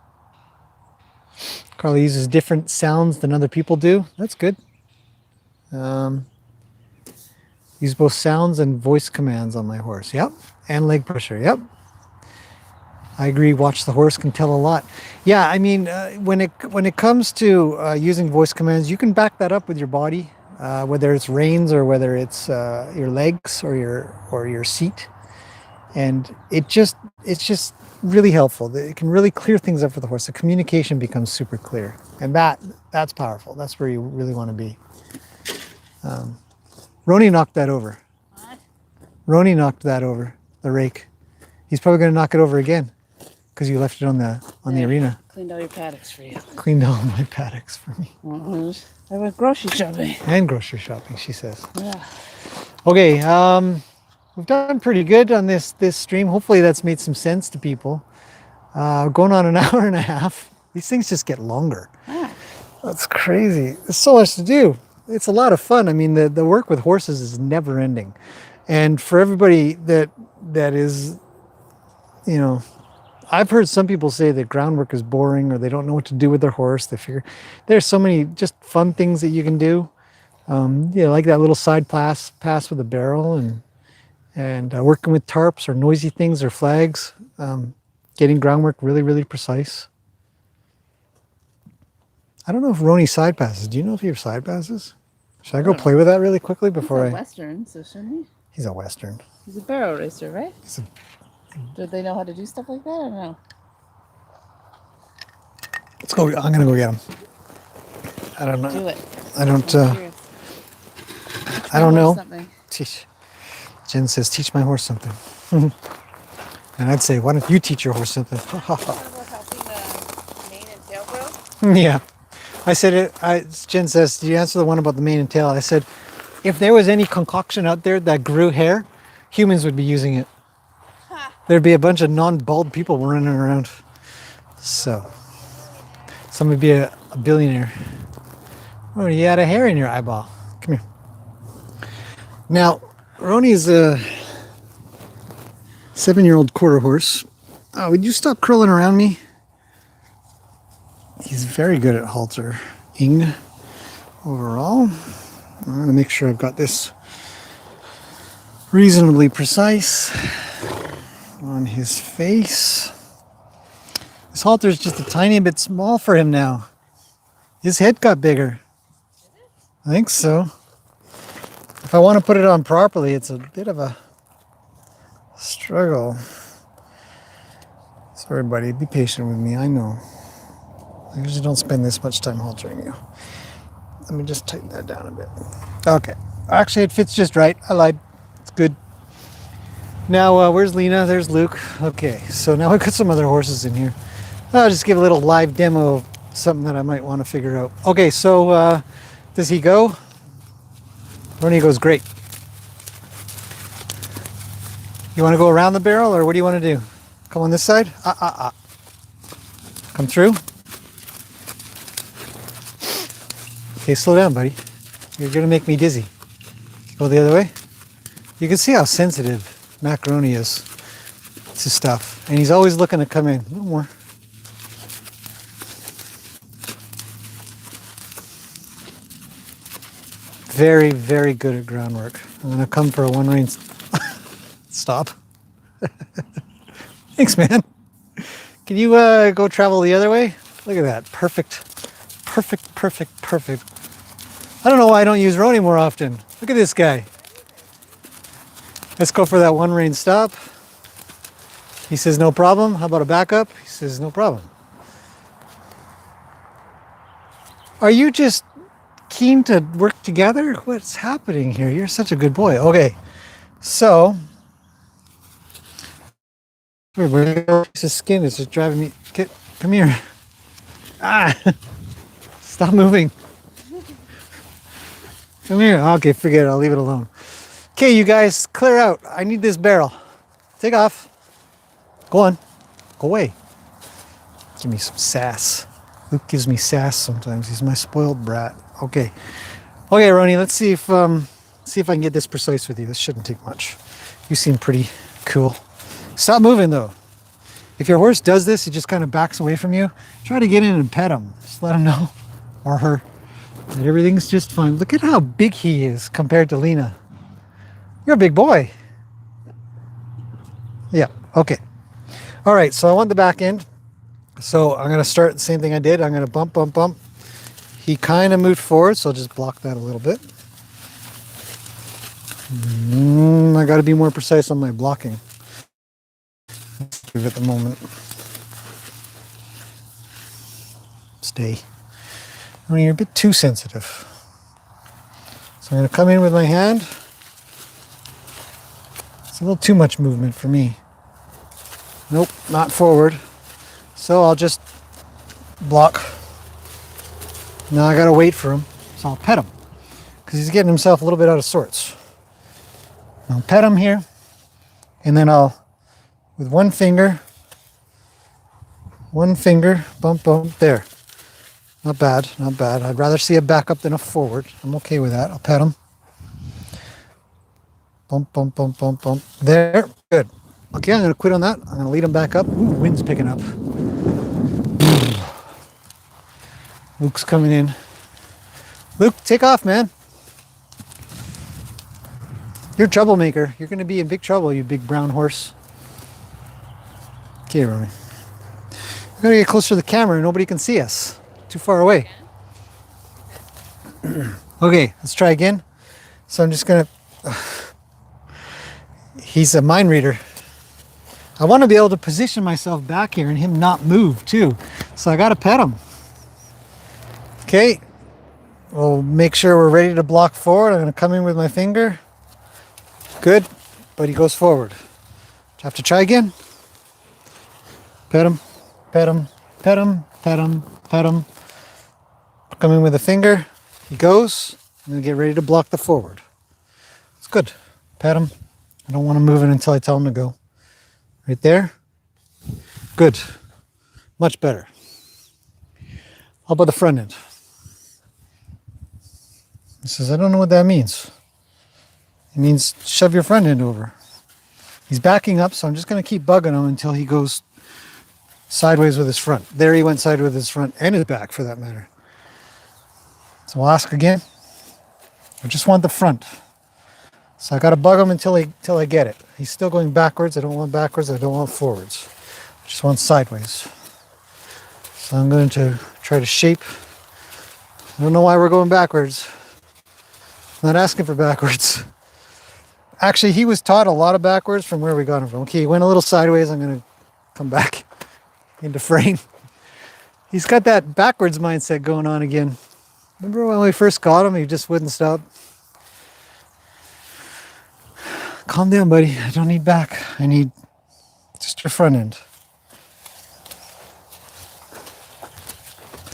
Carly uses different sounds than other people do. That's good. Use both sounds and voice commands on my horse. Yep. And leg pressure. Yep. I agree. Watch the horse can tell a lot. Yeah, I mean, when it comes to using voice commands, you can back that up with your body, whether it's reins or whether it's your legs or your seat, and it's just really helpful. It can really clear things up for the horse. The communication becomes super clear, and that's powerful. That's where you really want to be. Roni knocked that over. What? Roni knocked that over, the rake. He's probably going to knock it over again because you left it on the arena. Cleaned all your paddocks for you. Cleaned all my paddocks for me. I went grocery shopping. And grocery shopping, she says. Yeah. Okay, we've done pretty good on this stream. Hopefully that's made some sense to people. Going on an hour and a half. These things just get longer. Ah. That's crazy. There's so much to do. It's a lot of fun. I mean, the work with horses is never ending. And for everybody that is, I've heard some people say that groundwork is boring or they don't know what to do with their horse. They figure there's so many just fun things that you can do. Like that little side pass with a barrel and working with tarps or noisy things or flags. Getting groundwork really, really precise. I don't know if Roni side passes. Do you know if he has side passes? Should I go play with that really quickly before He's a Western, so shouldn't he? He's a Western. He's a barrel racer, right? Do they know how to do stuff like that or no? Let's go. I'm gonna go get him. I don't know. Do it. I don't. I don't know. Teach. Jen says, "Teach my horse something," and I'd say, "Why don't you teach your horse something?" Yeah. I said it. Jen says, "Did you answer the one about the mane and tail?" I said, "If there was any concoction out there that grew hair, humans would be using it. There'd be a bunch of non-bald people running around. So, somebody'd be a billionaire. Oh, you had a hair in your eyeball. Come here." Now, Roni's a 7-year-old quarter horse. Oh, would you stop curling around me? He's very good at haltering overall. I'm going to make sure I've got this reasonably precise on his face. This halter is just a tiny bit small for him now. His head got bigger. I think so. If I want to put it on properly, it's a bit of a struggle. Sorry, buddy. Be patient with me. I know. I usually don't spend this much time haltering you. Let me just tighten that down a bit. Okay. Actually, it fits just right. I lied. It's good. Now, where's Lina? There's Luke. Okay, so now we've got some other horses in here. I'll just give a little live demo of something that I might want to figure out. Okay, so does he go? Roni goes, great. You want to go around the barrel, or what do you want to do? Come on this side? Come through. Okay, slow down, buddy. You're going to make me dizzy. Go the other way. You can see how sensitive Macaroni is to stuff. And he's always looking to come in. A little more. Very, very good at groundwork. I'm going to come for a one rein. Stop. Thanks, man. Can you go travel the other way? Look at that. Perfect. Perfect, perfect, perfect. I don't know why I don't use Roni more often. Look at this guy. Let's go for that one rein stop. He says, no problem. How about a backup? He says, no problem. Are you just keen to work together? What's happening here? You're such a good boy. Okay, so his skin is just driving me. Come here. Stop moving. Come here. Okay, forget it. I'll leave it alone. Okay, you guys, clear out. I need this barrel. Take off. Go on. Go away. Give me some sass. Luke gives me sass sometimes. He's my spoiled brat. Okay. Okay, Roni, let's see if I can get this precise with you. This shouldn't take much. You seem pretty cool. Stop moving though. If your horse does this, he just kind of backs away from you. Try to get in and pet him. Just let him know, or her, that everything's just fine. Look at how big he is compared to Lina. You're a big boy. Yeah, okay. All right, so I want the back end. So I'm going to start the same thing I did. I'm going to bump, bump, bump. He kind of moved forward, so I'll just block that a little bit. I got to be more precise on my blocking at the moment. Stay. I mean, you're a bit too sensitive. So I'm going to come in with my hand. It's a little too much movement for me. Nope, not forward. So I'll just block. Now I gotta wait for him, so I'll pet him, because he's getting himself a little bit out of sorts. I'll pet him here, and then I'll, with one finger, bump, bump, there. Not bad, not bad. I'd rather see a backup than a forward. I'm okay with that. I'll pet him. Bump, bump, bump, bump, bump. There, good. Okay, I'm gonna quit on that. I'm gonna lead him back up. Ooh, wind's picking up. Luke's coming in. Luke, take off, man. You're a troublemaker. You're going to be in big trouble, you big brown horse. Okay, Roni. We're going to get closer to the camera. Nobody can see us. Too far away. Okay, let's try again. So I'm just going to... He's a mind reader. I want to be able to position myself back here and him not move, too. So I got to pet him. Okay, we'll make sure we're ready to block forward. I'm going to come in with my finger. Good, but he goes forward. Have to try again. Pet him, pet him, pet him, pet him, pet him. Come in with a finger. He goes. I'm going to get ready to block the forward. It's good. Pet him. I don't want to move it until I tell him to go. Right there. Good. Much better. How about the front end? He says, I don't know what that means. It means shove your front end over. He's backing up, so I'm just going to keep bugging him until he goes sideways with his front. There he went sideways with his front and his back, for that matter. So we'll ask again. I just want the front. So I got to bug him until I get it. He's still going backwards. I don't want backwards. I don't want forwards. I just want sideways. So I'm going to try to shape. I don't know why we're going backwards. I'm not asking for backwards. Actually, he was taught a lot of backwards from where we got him from. Okay, he went a little sideways. I'm going to come back into frame. He's got that backwards mindset going on again. Remember when we first got him, he just wouldn't stop. Calm down, buddy. I don't need back. I need just your front end.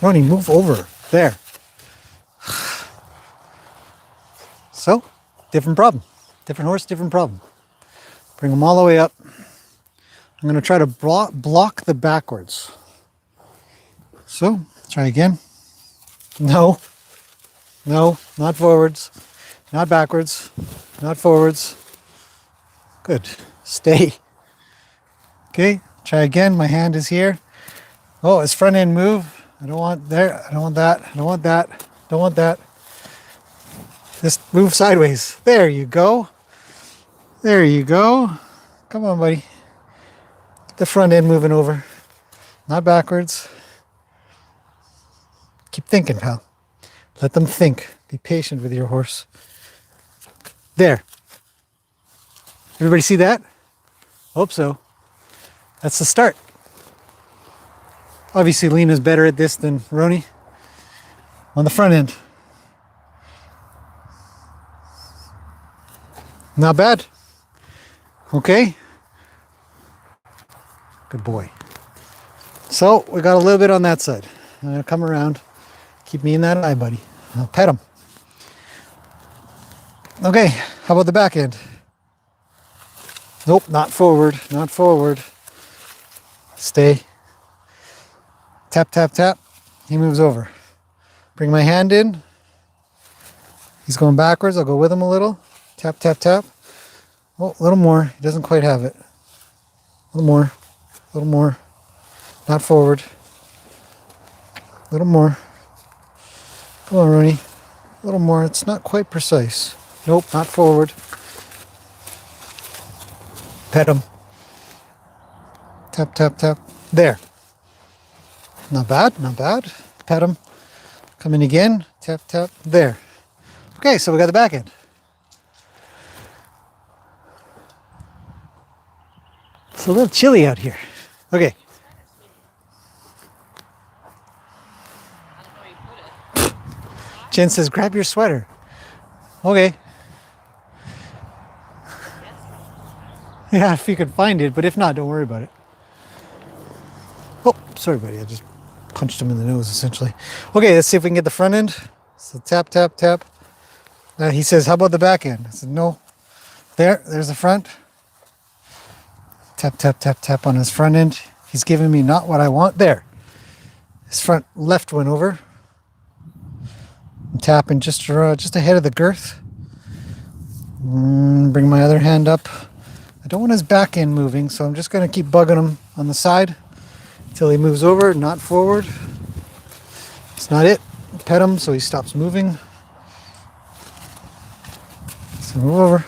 Roni, move over. There. So, different problem. Different horse, different problem. Bring them all the way up. I'm going to try to block the backwards. So, try again. No. No, not forwards. Not backwards. Not forwards. Good. Stay. Okay, try again. My hand is here. Oh, his front end move. I don't want there. I don't want that. I don't want that. Don't want that. Just move sideways. There you go. There you go. Come on, buddy. Get the front end moving over. Not backwards. Keep thinking, pal. Let them think. Be patient with your horse. There. Everybody see that? Hope so. That's the start. Obviously, Lina's better at this than Roni on the front end. Not bad. Okay. Good boy. So we got a little bit on that side. I'm going to come around. Keep me in that eye, buddy. I'll pet him. Okay, how about the back end? Nope, not forward, not forward. Stay. Tap, tap, tap. He moves over. Bring my hand in. He's going backwards. I'll go with him a little. Tap, tap, tap. Oh, a little more. He doesn't quite have it. A little more. A little more. Not forward. A little more. Come on, Roni. A little more. It's not quite precise. Nope, not forward. Pet him. Tap, tap, tap. There. Not bad, not bad. Pet him. Come in again. Tap, tap. There. Okay, so we got the back end. It's a little chilly out here. Okay. Jen says, grab your sweater. Okay. Yeah, if you could find it, but if not, don't worry about it. Oh, sorry, buddy. I just punched him in the nose, essentially. Okay, let's see if we can get the front end. So tap, tap, tap. He says, how about the back end? I said, no. There's the front. Tap, tap, tap, tap on his front end. He's giving me not what I want. There. His front left went over. I'm tapping just ahead of the girth. Bring my other hand up. I don't want his back end moving, so I'm just going to keep bugging him on the side until he moves over, not forward. It's not it. Pet him so he stops moving. So move over,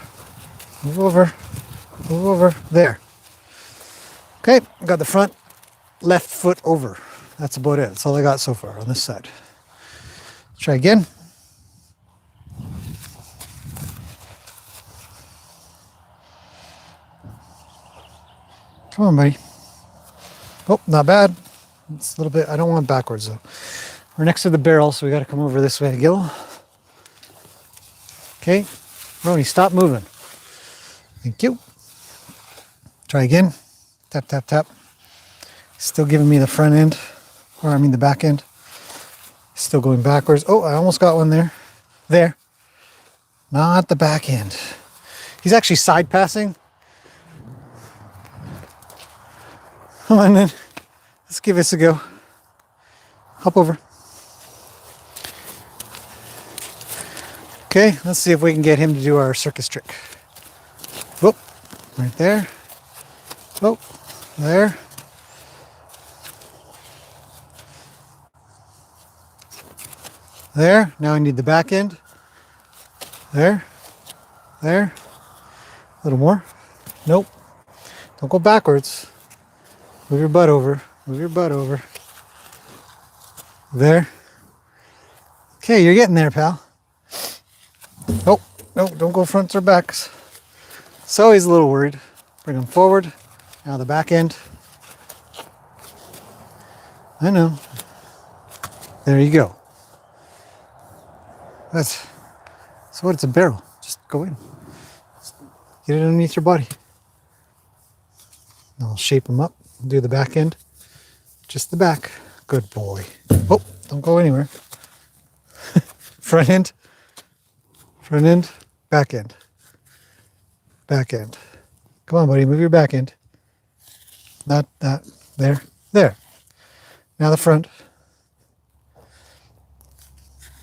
move over, move over. There. Okay, got the front left foot over. That's about it. That's all I got so far on this side. Let's try again. Come on, buddy. Oh, not bad. It's a little bit, I don't want backwards though. We're next to the barrel, so we got to come over this way, Gil. Okay. Roni, stop moving. Thank you. Try again. Tap, tap, tap. Still giving me the front end, or I mean the back end. Still going backwards. Oh, I almost got one there. There. Not the back end. He's actually side passing. Come on then. Let's give this a go. Hop over. Okay, let's see if we can get him to do our circus trick. Whoop, right there. Oh, there. There, now I need the back end. There, there. A little more. Nope. Don't go backwards. Move your butt over. Move your butt over. There. Okay, you're getting there, pal. Nope. Nope, don't go fronts or backs. So he's a little worried. Bring him forward. Now the back end. I know. There you go. That's so what, it's a barrel. Just go in. Just get it underneath your body. I'll shape him up. Do the back end. Just the back. Good boy. Oh, Don't go anywhere. Front end, back end, back end. Come on, buddy, move your back end. Not that. There. There. Now the front.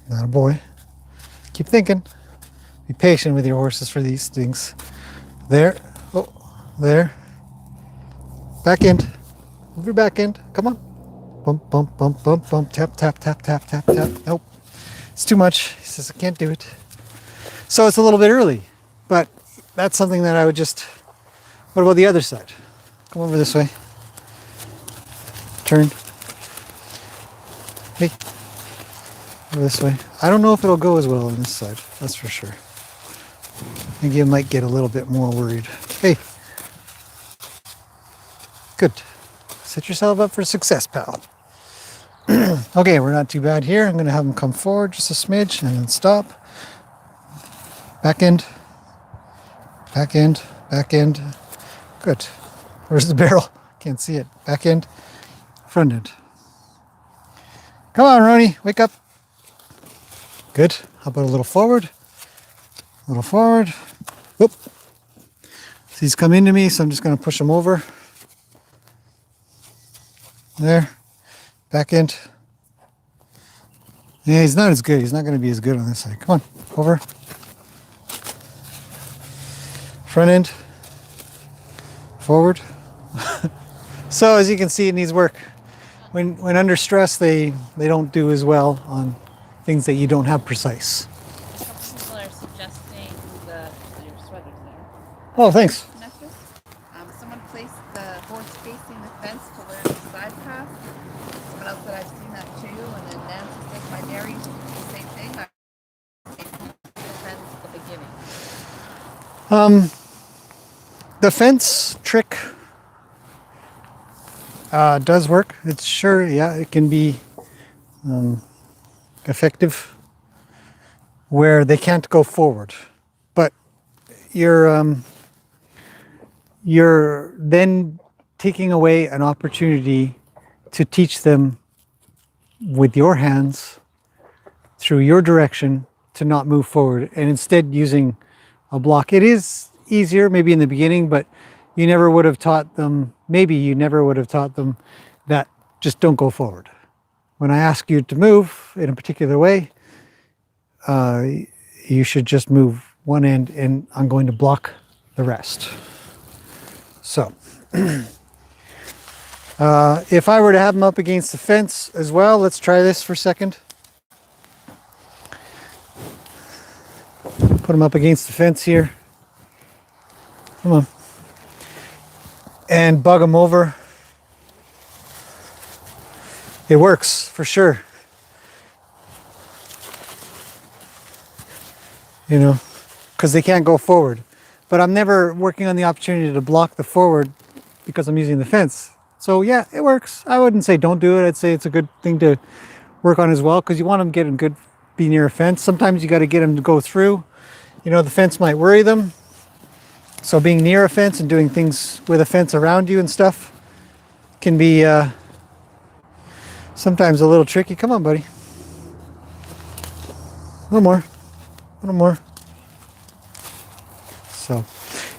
Not a boy. Keep thinking. Be patient with your horses for these things. There. Oh, there. Back end. Move your back end. Come on. Bump, bump, bump, bump, bump. Tap, tap, tap, tap, tap, tap. Nope. It's too much. He says, I can't do it. So it's a little bit early, but that's something that I would just... What about the other side? Come over this way. Turn. Hey. Over this way. I don't know if it'll go as well on this side. That's for sure. I think you might get a little bit more worried. Hey. Good. Set yourself up for success, pal. Okay, we're not too bad here. I'm going to have him come forward just a smidge and then stop. Back end. Back end. Back end. Good. Where's the barrel? Can't see it. Back end. Front end. Come on, Roni. Wake up. Good. How about a little forward? A little forward. Whoop. So he's come into me, so I'm just going to push him over. There. Back end. Yeah, he's not as good. He's not going to be as good on this side. Come on. Over. Front end. Forward. So as you can see, it needs work. When under stress, they don't do as well on things that you don't have precise. People are suggesting your sweater's there. Oh, thanks. Connectors. Someone placed the horse facing the fence to learn the side pass. Someone else said I've seen that too. And then Nancy says my dairy did the same thing. The fence at the beginning. The fence trick does work. It's sure, yeah, it can be effective where they can't go forward, but you're then taking away an opportunity to teach them with your hands through your direction to not move forward and instead using a block. It is easier maybe in the beginning, but you never would have taught them, maybe you never would have taught them that just don't go forward. When I ask you to move in a particular way, you should just move one end and I'm going to block the rest. So, if I were to have them up against the fence as well, let's try this for a second. Put them up against the fence here. Come on. And bug them over. It works for sure. You know, because they can't go forward. But I'm never working on the opportunity to block the forward because I'm using the fence. So yeah, it works. I wouldn't say don't do it. I'd say it's a good thing to work on as well because you want them getting good, be near a fence. Sometimes you got to get them to go through. You know, the fence might worry them. So being near a fence and doing things with a fence around you and stuff can be sometimes a little tricky. Come on, buddy. A little more. A little more. So,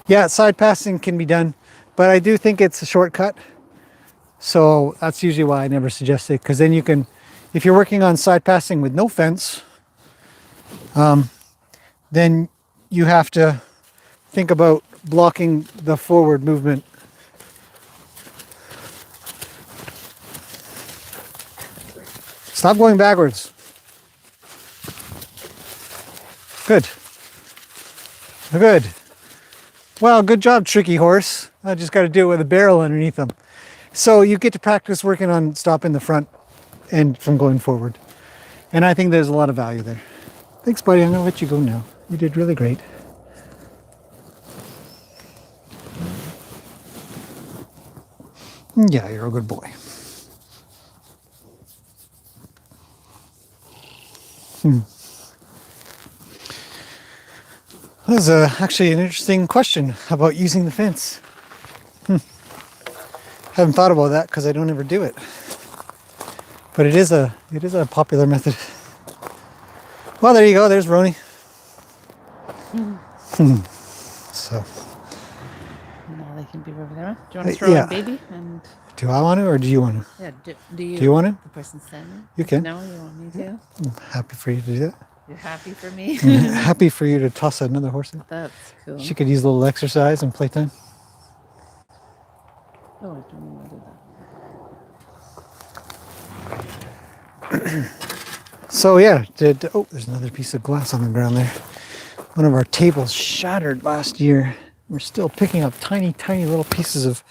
yeah, side passing can be done, but I do think it's a shortcut. So that's usually why I never suggest it, because then you can, if you're working on side passing with no fence, then you have to think about blocking the forward movement. Stop going backwards. Good. Good. Well, good job, tricky horse. I just got to do it with a barrel underneath them. So you get to practice working on stopping the front end from going forward. And I think there's a lot of value there. Thanks, buddy. I'm going to let you go now. You did really great. Yeah, you're a good boy. That was actually an interesting question about using the fence. Haven't thought about that because I don't ever do it. But it is a popular method. Well, there you go. There's Roni. So, Now they can be over there. Do you want to throw yeah. in baby? And Do I want to, or do you want to? yeah, do you? Do you want to? The person standing. You can. No, you want me to? I'm happy for you to do that. You're happy for me. Happy for you to toss another horse in. That's cool. She could use a little exercise and playtime. Oh, I don't know whether So yeah, oh, there's another piece of glass on the ground there. One of our tables shattered last year. We're still picking up tiny, tiny little pieces of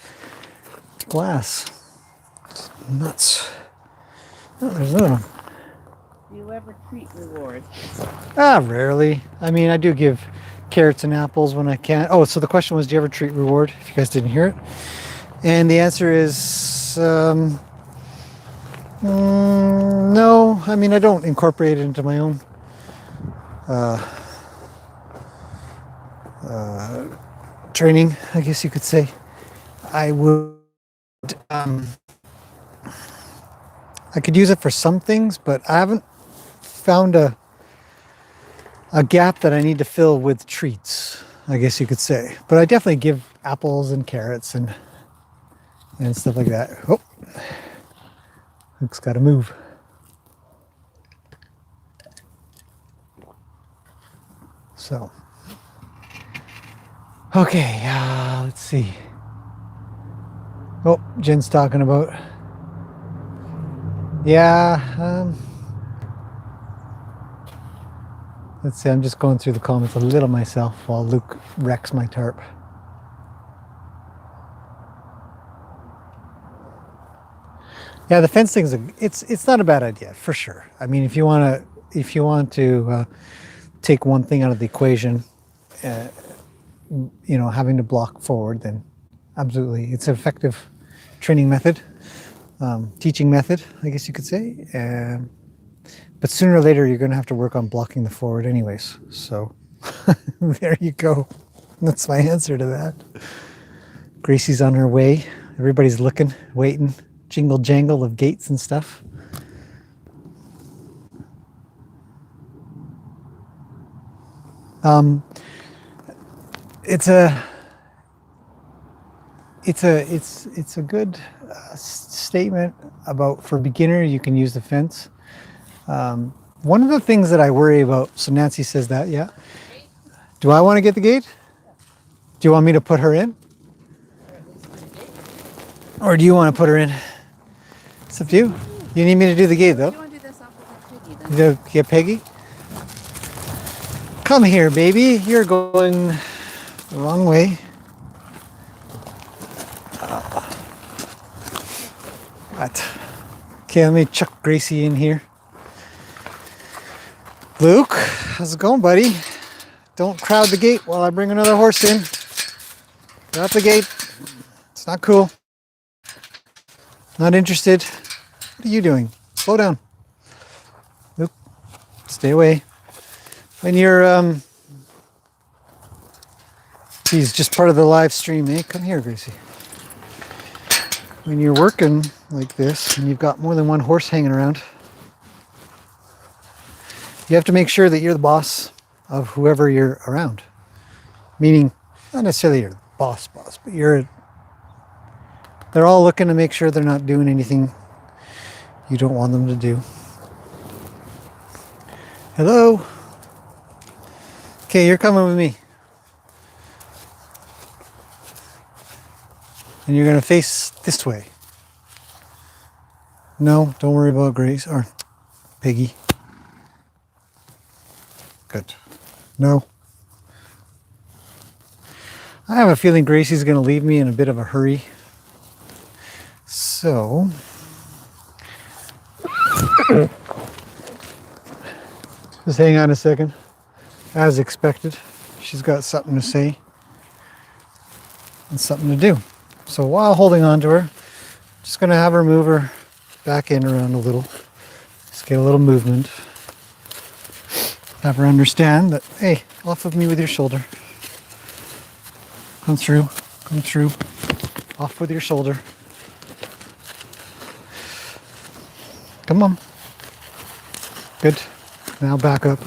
glass. It's nuts. Oh, there's another one. Do you ever treat reward? Rarely. I mean, I do give carrots and apples when I can. Oh, so the question was, do you ever treat reward? If you guys didn't hear it. And the answer is no. I mean, I don't incorporate it into my own training, I guess you could say. I would, I could use it for some things, but I haven't found a gap that I need to fill with treats, I guess you could say. But I definitely give apples and carrots and stuff like that. Oh, Luke's got to move. So, okay, let's see. Oh, Jen's talking about. Yeah, let's see, I'm just going through the comments a little myself while Luke wrecks my tarp. Yeah, the fence thing's it's not a bad idea for sure. I mean, if you want to take one thing out of the equation, having to block forward, then absolutely, it's an effective training method, teaching method, I guess you could say. But sooner or later, you're going to have to work on blocking the forward, anyways. So there you go. That's my answer to that. Gracie's on her way. Everybody's looking, waiting. Jingle jangle of gates and stuff. It's a good statement about, for beginner, you can use the fence. One of the things that I worry about, so Nancy says that, yeah. Do I want to get the gate? Do you want me to put her in? Or do you want to put her in? It's up to you. You need me to do the gate, though. you want to do this off with Peggy then? You gotta get Peggy? Come here, baby. You're going the wrong way. What? Okay, let me chuck Gracie in here. Luke, how's it going, buddy? Don't crowd the gate while I bring another horse in. Get out the gate. It's not cool. Not interested. What are you doing? Slow down. Luke, stay away. When you're, geez, just part of the live stream, eh? Come here, Gracie. When you're working like this and you've got more than one horse hanging around, you have to make sure that you're the boss of whoever you're around. Meaning, not necessarily you're the boss, but they're all looking to make sure they're not doing anything you don't want them to do. Hello? Okay, you're coming with me. And you're going to face this way. No, don't worry about Grace or Piggy. Good. No. I have a feeling Gracie's going to leave me in a bit of a hurry. So, just hang on a second. As expected, she's got something to say and something to do. So while holding on to her, just going to have her move her back end around a little. Just get a little movement. Have her understand that, hey, off of me with your shoulder. Come through, come through. Off with your shoulder. Come Come on. Good. Now back up.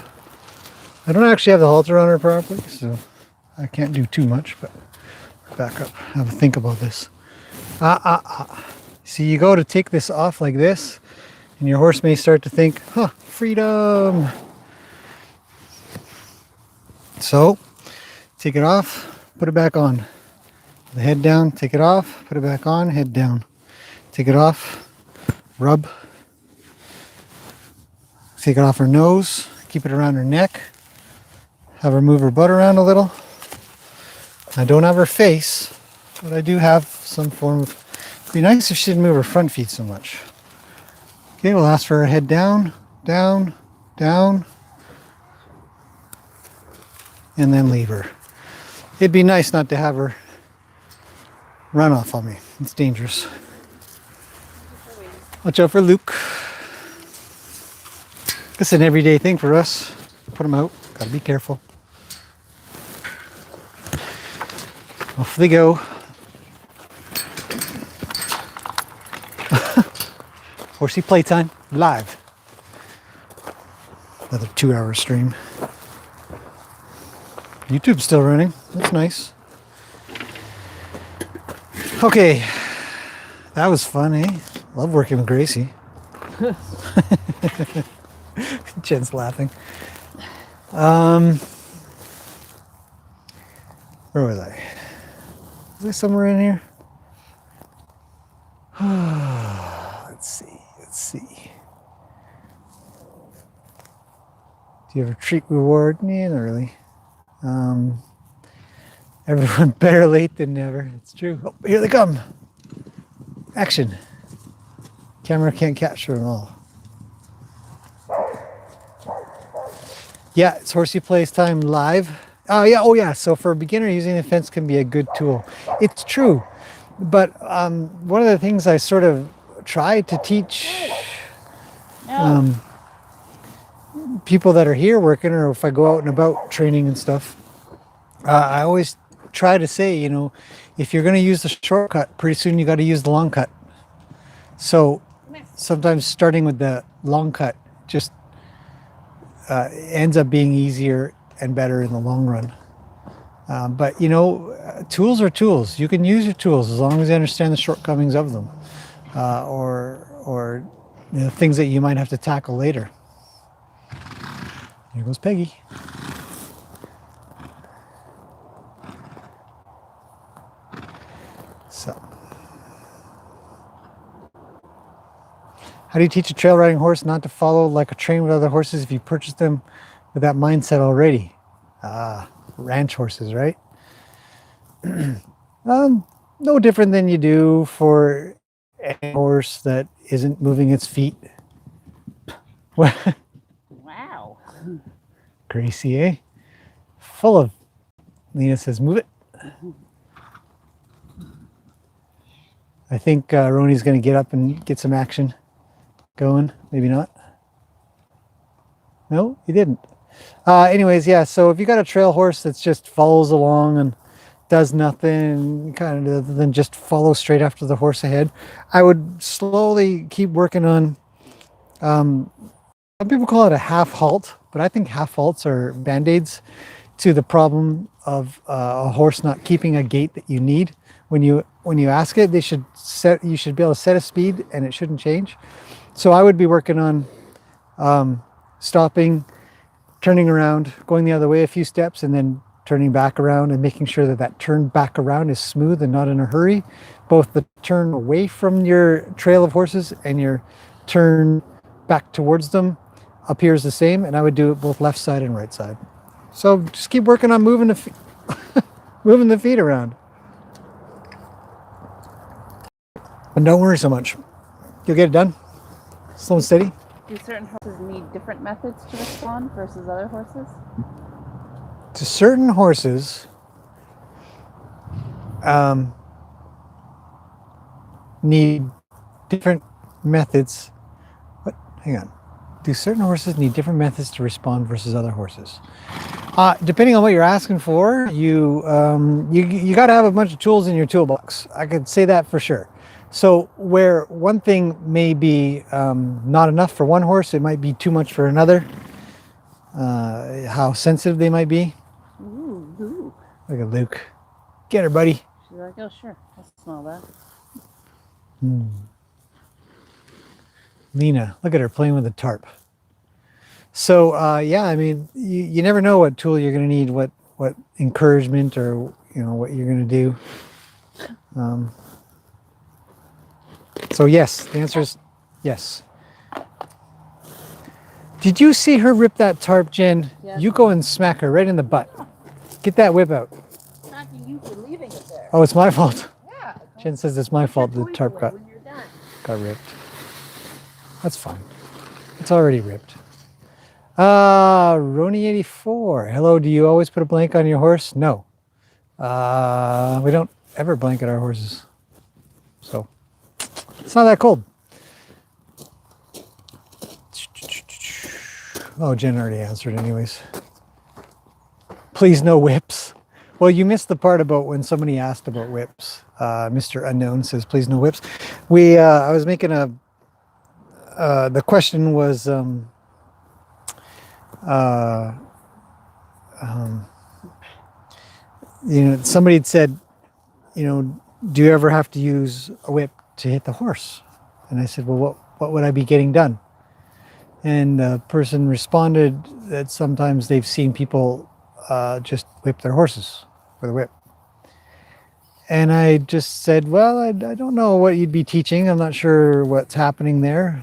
I don't actually have the halter on her properly, so I can't do too much, but back up. Have a think about this. See, you go to take this off like this, and your horse may start to think, huh, freedom. So, take it off, put it back on. The head down, take it off, put it back on, head down. Take it off, rub. Take it off her nose, keep it around her neck. Have her move her butt around a little. I don't have her face, but I do have some form of... It'd be nice if she didn't move her front feet so much. Okay, we'll ask for her head down, down, down, and then leave her. It'd be nice not to have her run off on me. It's dangerous. Watch out for Luke. It's an everyday thing for us. Put them out. Gotta be careful. Off they go. Horsey playtime live. Another 2-hour stream. YouTube's still running. That's nice. Okay. That was fun, eh? Love working with Gracie. Jen's laughing. Where was I? Was I somewhere in here? Let's see. Do you have a treat reward? Yeah, not really. Everyone better late than never. It's true. Oh, here they come. Action. Camera can't capture them all. Yeah, it's Horsey Plays Time live. Oh yeah. So for a beginner, using the fence can be a good tool. It's true, but one of the things I sort of try to teach people that are here working, or if I go out and about training and stuff, I always try to say, you know, if you're going to use the shortcut, pretty soon you got to use the long cut. So sometimes starting with the long cut just ends up being easier and better in the long run. But you know, tools are tools. You can use your tools as long as you understand the shortcomings of them, or you know, things that you might have to tackle later. Here goes Peggy. So, how do you teach a trail riding horse not to follow like a train with other horses if you purchase them with that mindset already? Ranch horses, right? No different than you do for a horse that isn't moving its feet. Wow. Gracie, eh? Full of... Lena says, move it. I think Roni's going to get up and get some action going. Maybe not. No, he didn't. Anyways, yeah, so if you got a trail horse that just follows along and does nothing, kind of then just follow straight after the horse ahead, I would slowly keep working on, some people call it a half halt, but I think half halts are band-aids to the problem of a horse not keeping a gait that you need. When you ask it, you should be able to set a speed and it shouldn't change. So I would be working on stopping, turning around, going the other way a few steps, and then turning back around and making sure that that turn back around is smooth and not in a hurry. Both the turn away from your trail of horses and your turn back towards them appears the same, and I would do it both left side and right side. So just keep working on moving the moving the feet around. But don't worry so much. You'll get it done. Slow and steady. Do certain horses need different methods to respond versus other horses? To certain horses, need different methods. What? Hang on. Do certain horses need different methods to respond versus other horses? Depending on what you're asking for, you got to have a bunch of tools in your toolbox. I could say that for sure. So where one thing may be not enough for one horse, it might be too much for another. How sensitive they might be. Ooh, ooh. Look at Luke. Get her, buddy. She's like, oh, sure. I'll smell that. Lena, look at her playing with the tarp. So yeah, I mean, you never know what tool you're going to need, what encouragement or what you're going to do. So yes, the answer is yes. Did you see her rip that tarp, Jen? Yes. You go and smack her right in the butt. Get that whip out. Smacking you for leaving it there. Oh, it's my fault. Yeah. Jen says it's my fault the tarp When you're done. got ripped. That's fine. It's already ripped. Roni 84. Hello, do you always put a blanket on your horse? No. We don't ever blanket our horses. So it's not that cold. Oh, Jen already answered anyways. Please no whips. Well, you missed the part about when somebody asked about whips. Mr. Unknown says, please no whips. I was making the question was, somebody had said, do you ever have to use a whip to hit the horse? And I said, well, what would I be getting done? And the person responded that sometimes they've seen people just whip their horses with a whip. And I just said, well, I don't know what you'd be teaching. I'm not sure what's happening there.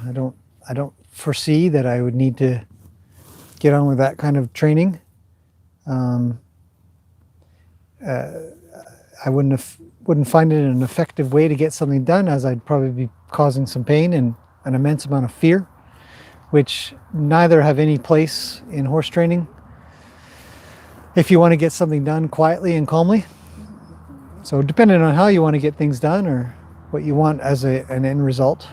I don't foresee that I would need to get on with that kind of training. I wouldn't find it an effective way to get something done, as I'd probably be causing some pain and an immense amount of fear, which neither have any place in horse training if you want to get something done quietly and calmly. So depending on how you want to get things done or what you want as an end result,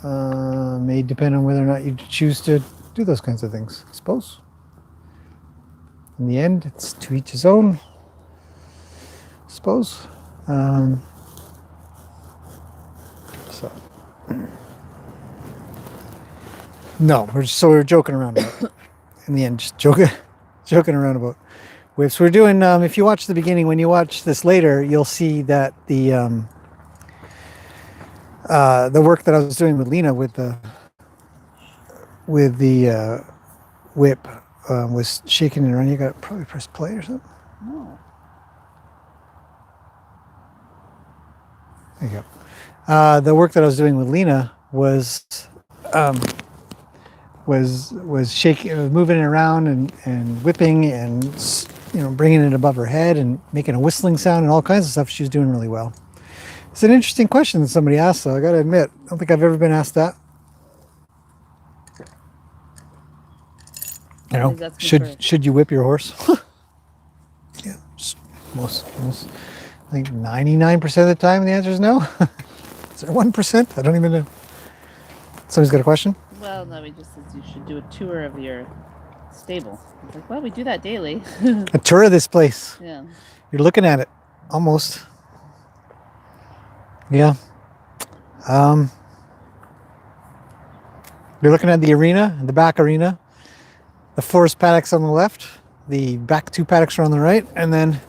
may depend on whether or not you choose to do those kinds of things, I suppose. In the end, it's to each his own, I suppose. So no, we're joking around about it. In the end, just joking around about whips. We're doing, if you watch the beginning, when you watch this later, you'll see that the work that I was doing with Lina with the whip was shaking and around. You got to probably press play or something. No. There you go. The work that I was doing with Lina was shaking, moving it around and whipping and bringing it above her head and making a whistling sound and all kinds of stuff. She was doing really well. It's an interesting question that somebody asked, though. I got to admit, I don't think I've ever been asked that. Should you whip your horse? Yeah, most, I think 99% of the time the answer is no. Is there 1%? I don't even know. Somebody's got a question? Well, no, we just said you should do a tour of your stable. It's like, well, we do that daily. A tour of this place. Yeah. You're looking at it, almost. Yeah. You're looking at the arena, the back arena. The forest paddocks on the left. The back two paddocks are on the right. And then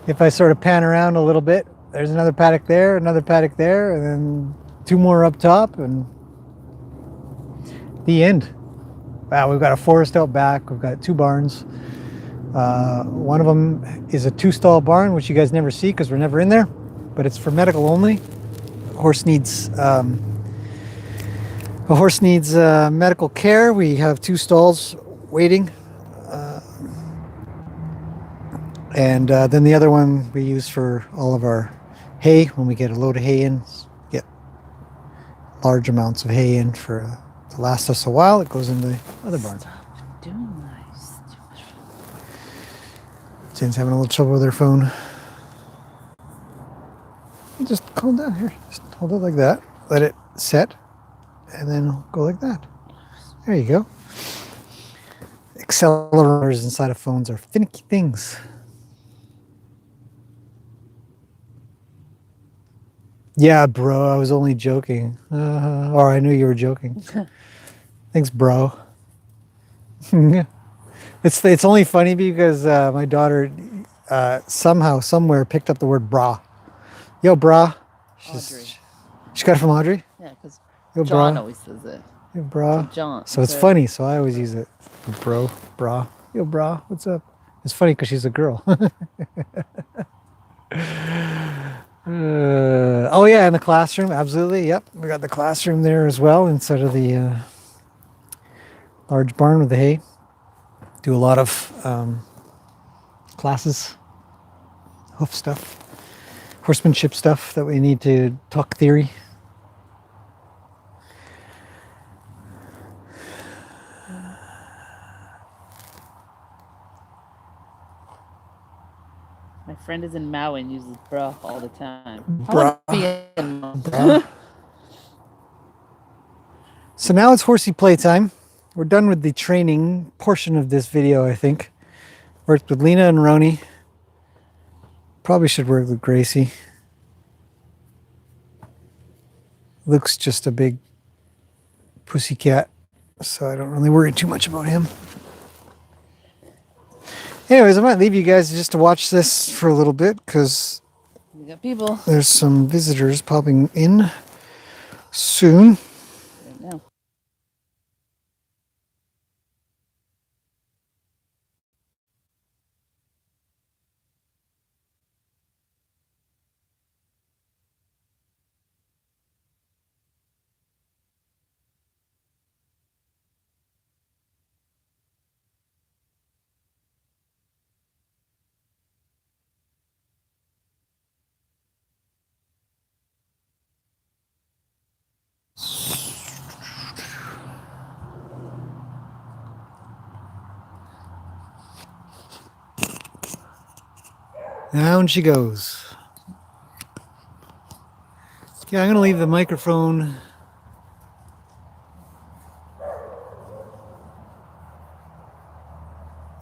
if I sort of pan around a little bit, there's another paddock there, and then two more up top, and the end. Wow, we've got a forest out back. We've got two barns. One of them is a two-stall barn, which you guys never see because we're never in there, but it's for medical only. A horse needs medical care. We have two stalls waiting. And then the other one we use for all of our hay. When we get a load of hay in, get large amounts of hay in to last us a while. It goes in the other barn. Stop doing nice. Jen's having a little trouble with her phone. Just calm down here. Just hold it like that. Let it set. And then go like that. There you go. Accelerators inside of phones are finicky things. Yeah, bro, I was only joking. Or I knew you were joking. Thanks, bro. It's only funny because my daughter somehow, somewhere picked up the word bra. Yo, bra. Audrey. She got it from Audrey? Yeah, because Yo, John bra. always says it. Yo, bra. To John. So it's funny, so I always use it. Bro, bra. Yo, bra, what's up? It's funny because she's a girl. Oh yeah, in the classroom, absolutely. Yep, we got the classroom there as well inside of the large barn with the hay. Do a lot of classes, hoof stuff, horsemanship stuff that we need to talk theory. My friend is in Maui and uses bra all the time. Bra. Bra. So now it's horsey playtime. We're done with the training portion of this video, I think. Worked with Lena and Roni. Probably should work with Gracie. Luke's just a big pussycat, so I don't really worry too much about him. Anyways, I might leave you guys just to watch this for a little bit because We got people there's some visitors popping in soon. right now. Down she goes. Okay, I'm going to leave the microphone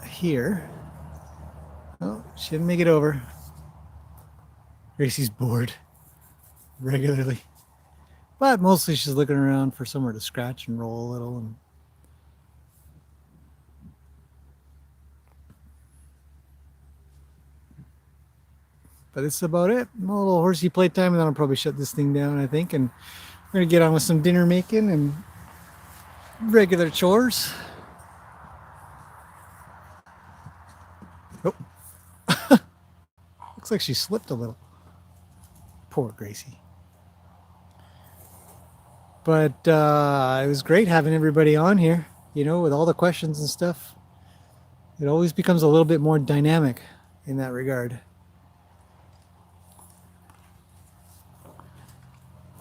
here. Oh, she didn't make it over. Gracie's bored regularly. But mostly she's looking around for somewhere to scratch and roll a little. And but it's about it. A little horsey playtime, and then I'll probably shut this thing down, I think. And we're going to get on with some dinner making and regular chores. Oh. Looks like she slipped a little. Poor Gracie. But it was great having everybody on here, you know, with all the questions and stuff. It always becomes a little bit more dynamic in that regard.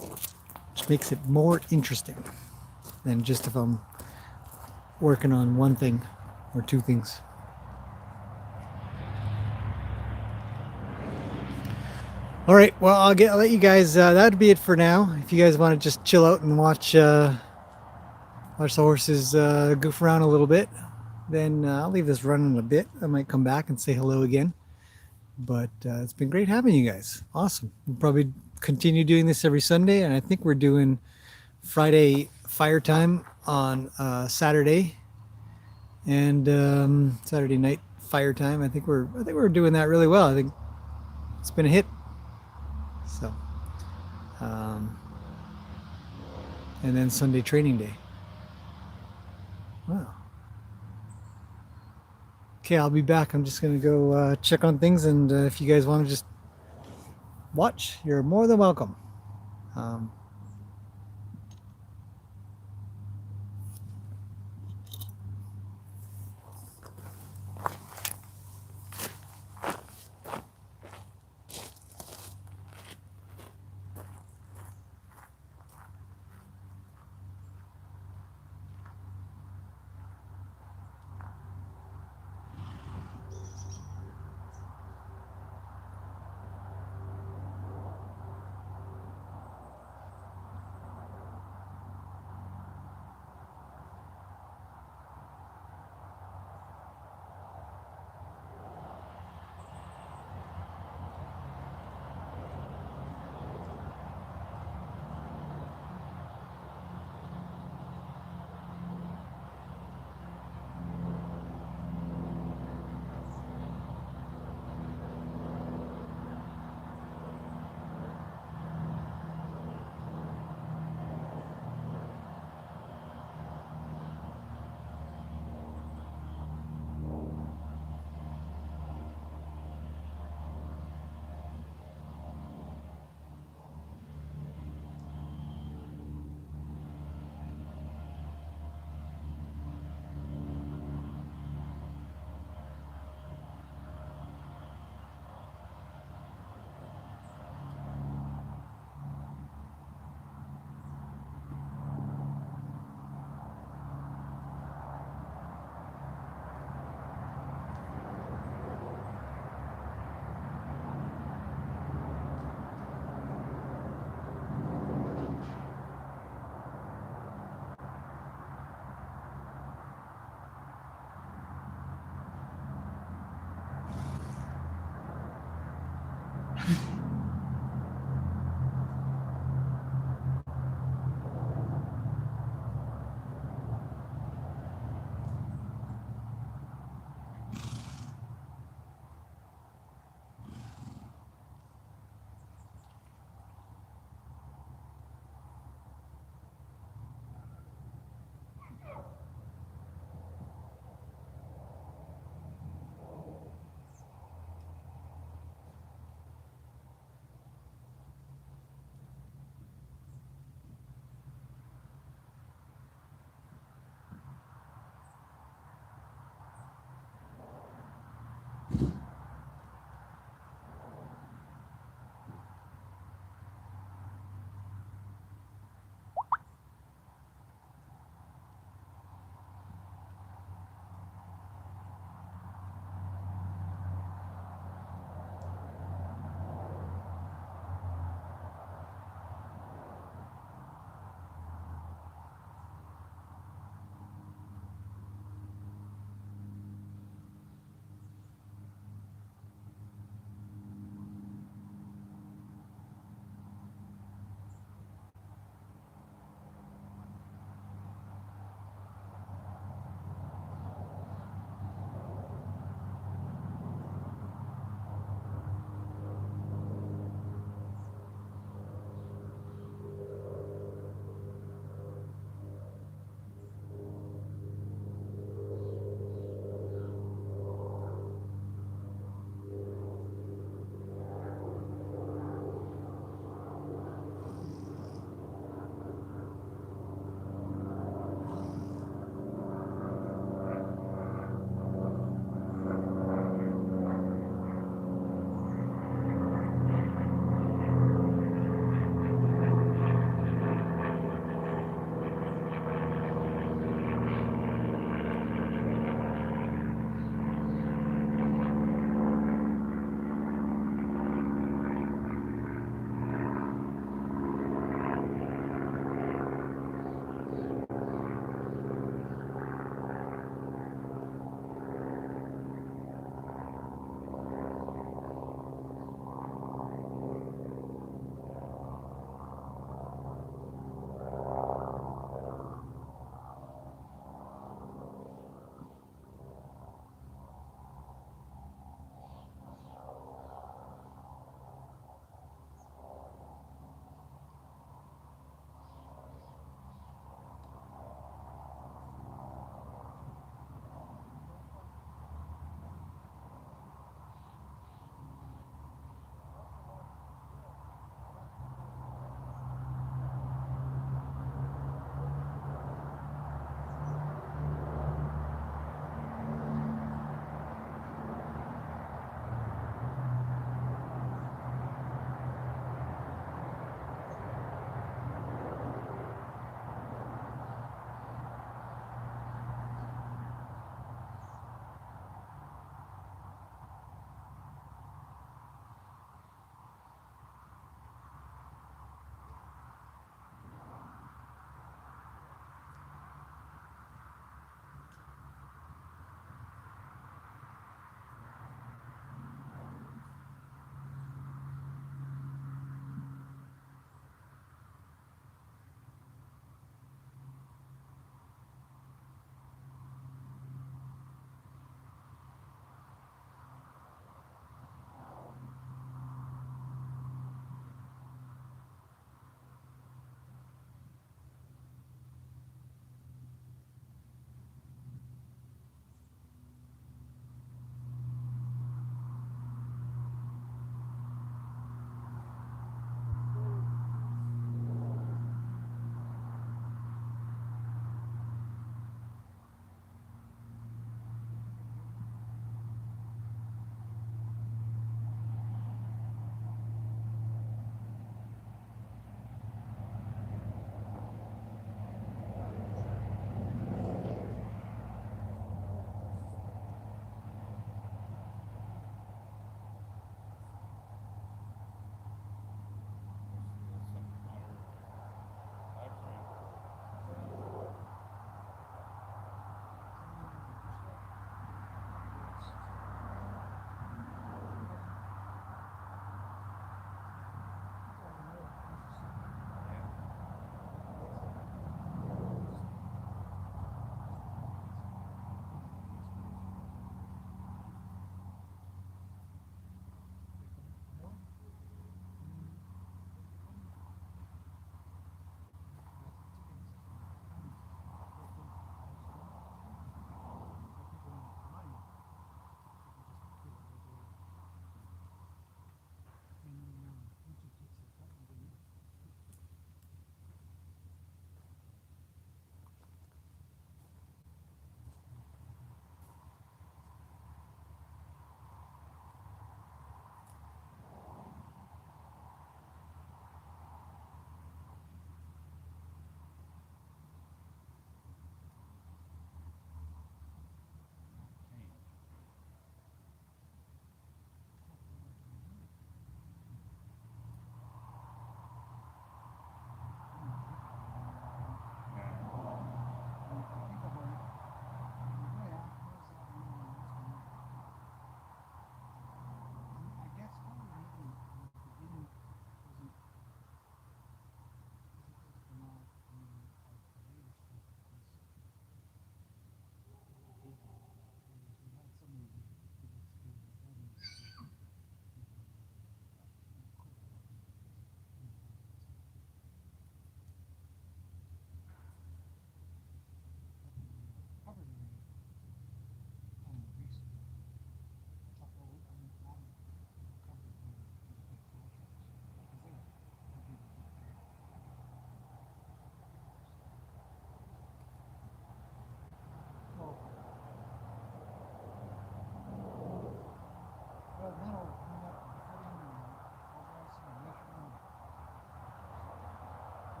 Which makes it more interesting than just if I'm working on one thing or two things. All right, well, I'll let you guys, that'd be it for now. If you guys want to just chill out and watch the horses goof around a little bit, then I'll leave this running a bit. I might come back and say hello again. But it's been great having you guys. Awesome. We'll probably continue doing this every Sunday, and I think we're doing Friday fire time on Saturday, and Saturday night fire time. I think we're doing that really well. I think it's been a hit. So, and then Sunday training day. Wow. Okay, I'll be back. I'm just gonna go check on things, and if you guys want to just watch, you're more than welcome.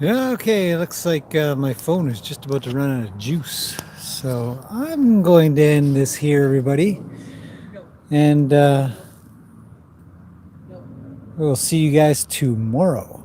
Yeah, okay, looks like my phone is just about to run out of juice. So I'm going to end this here, everybody. And we'll see you guys tomorrow.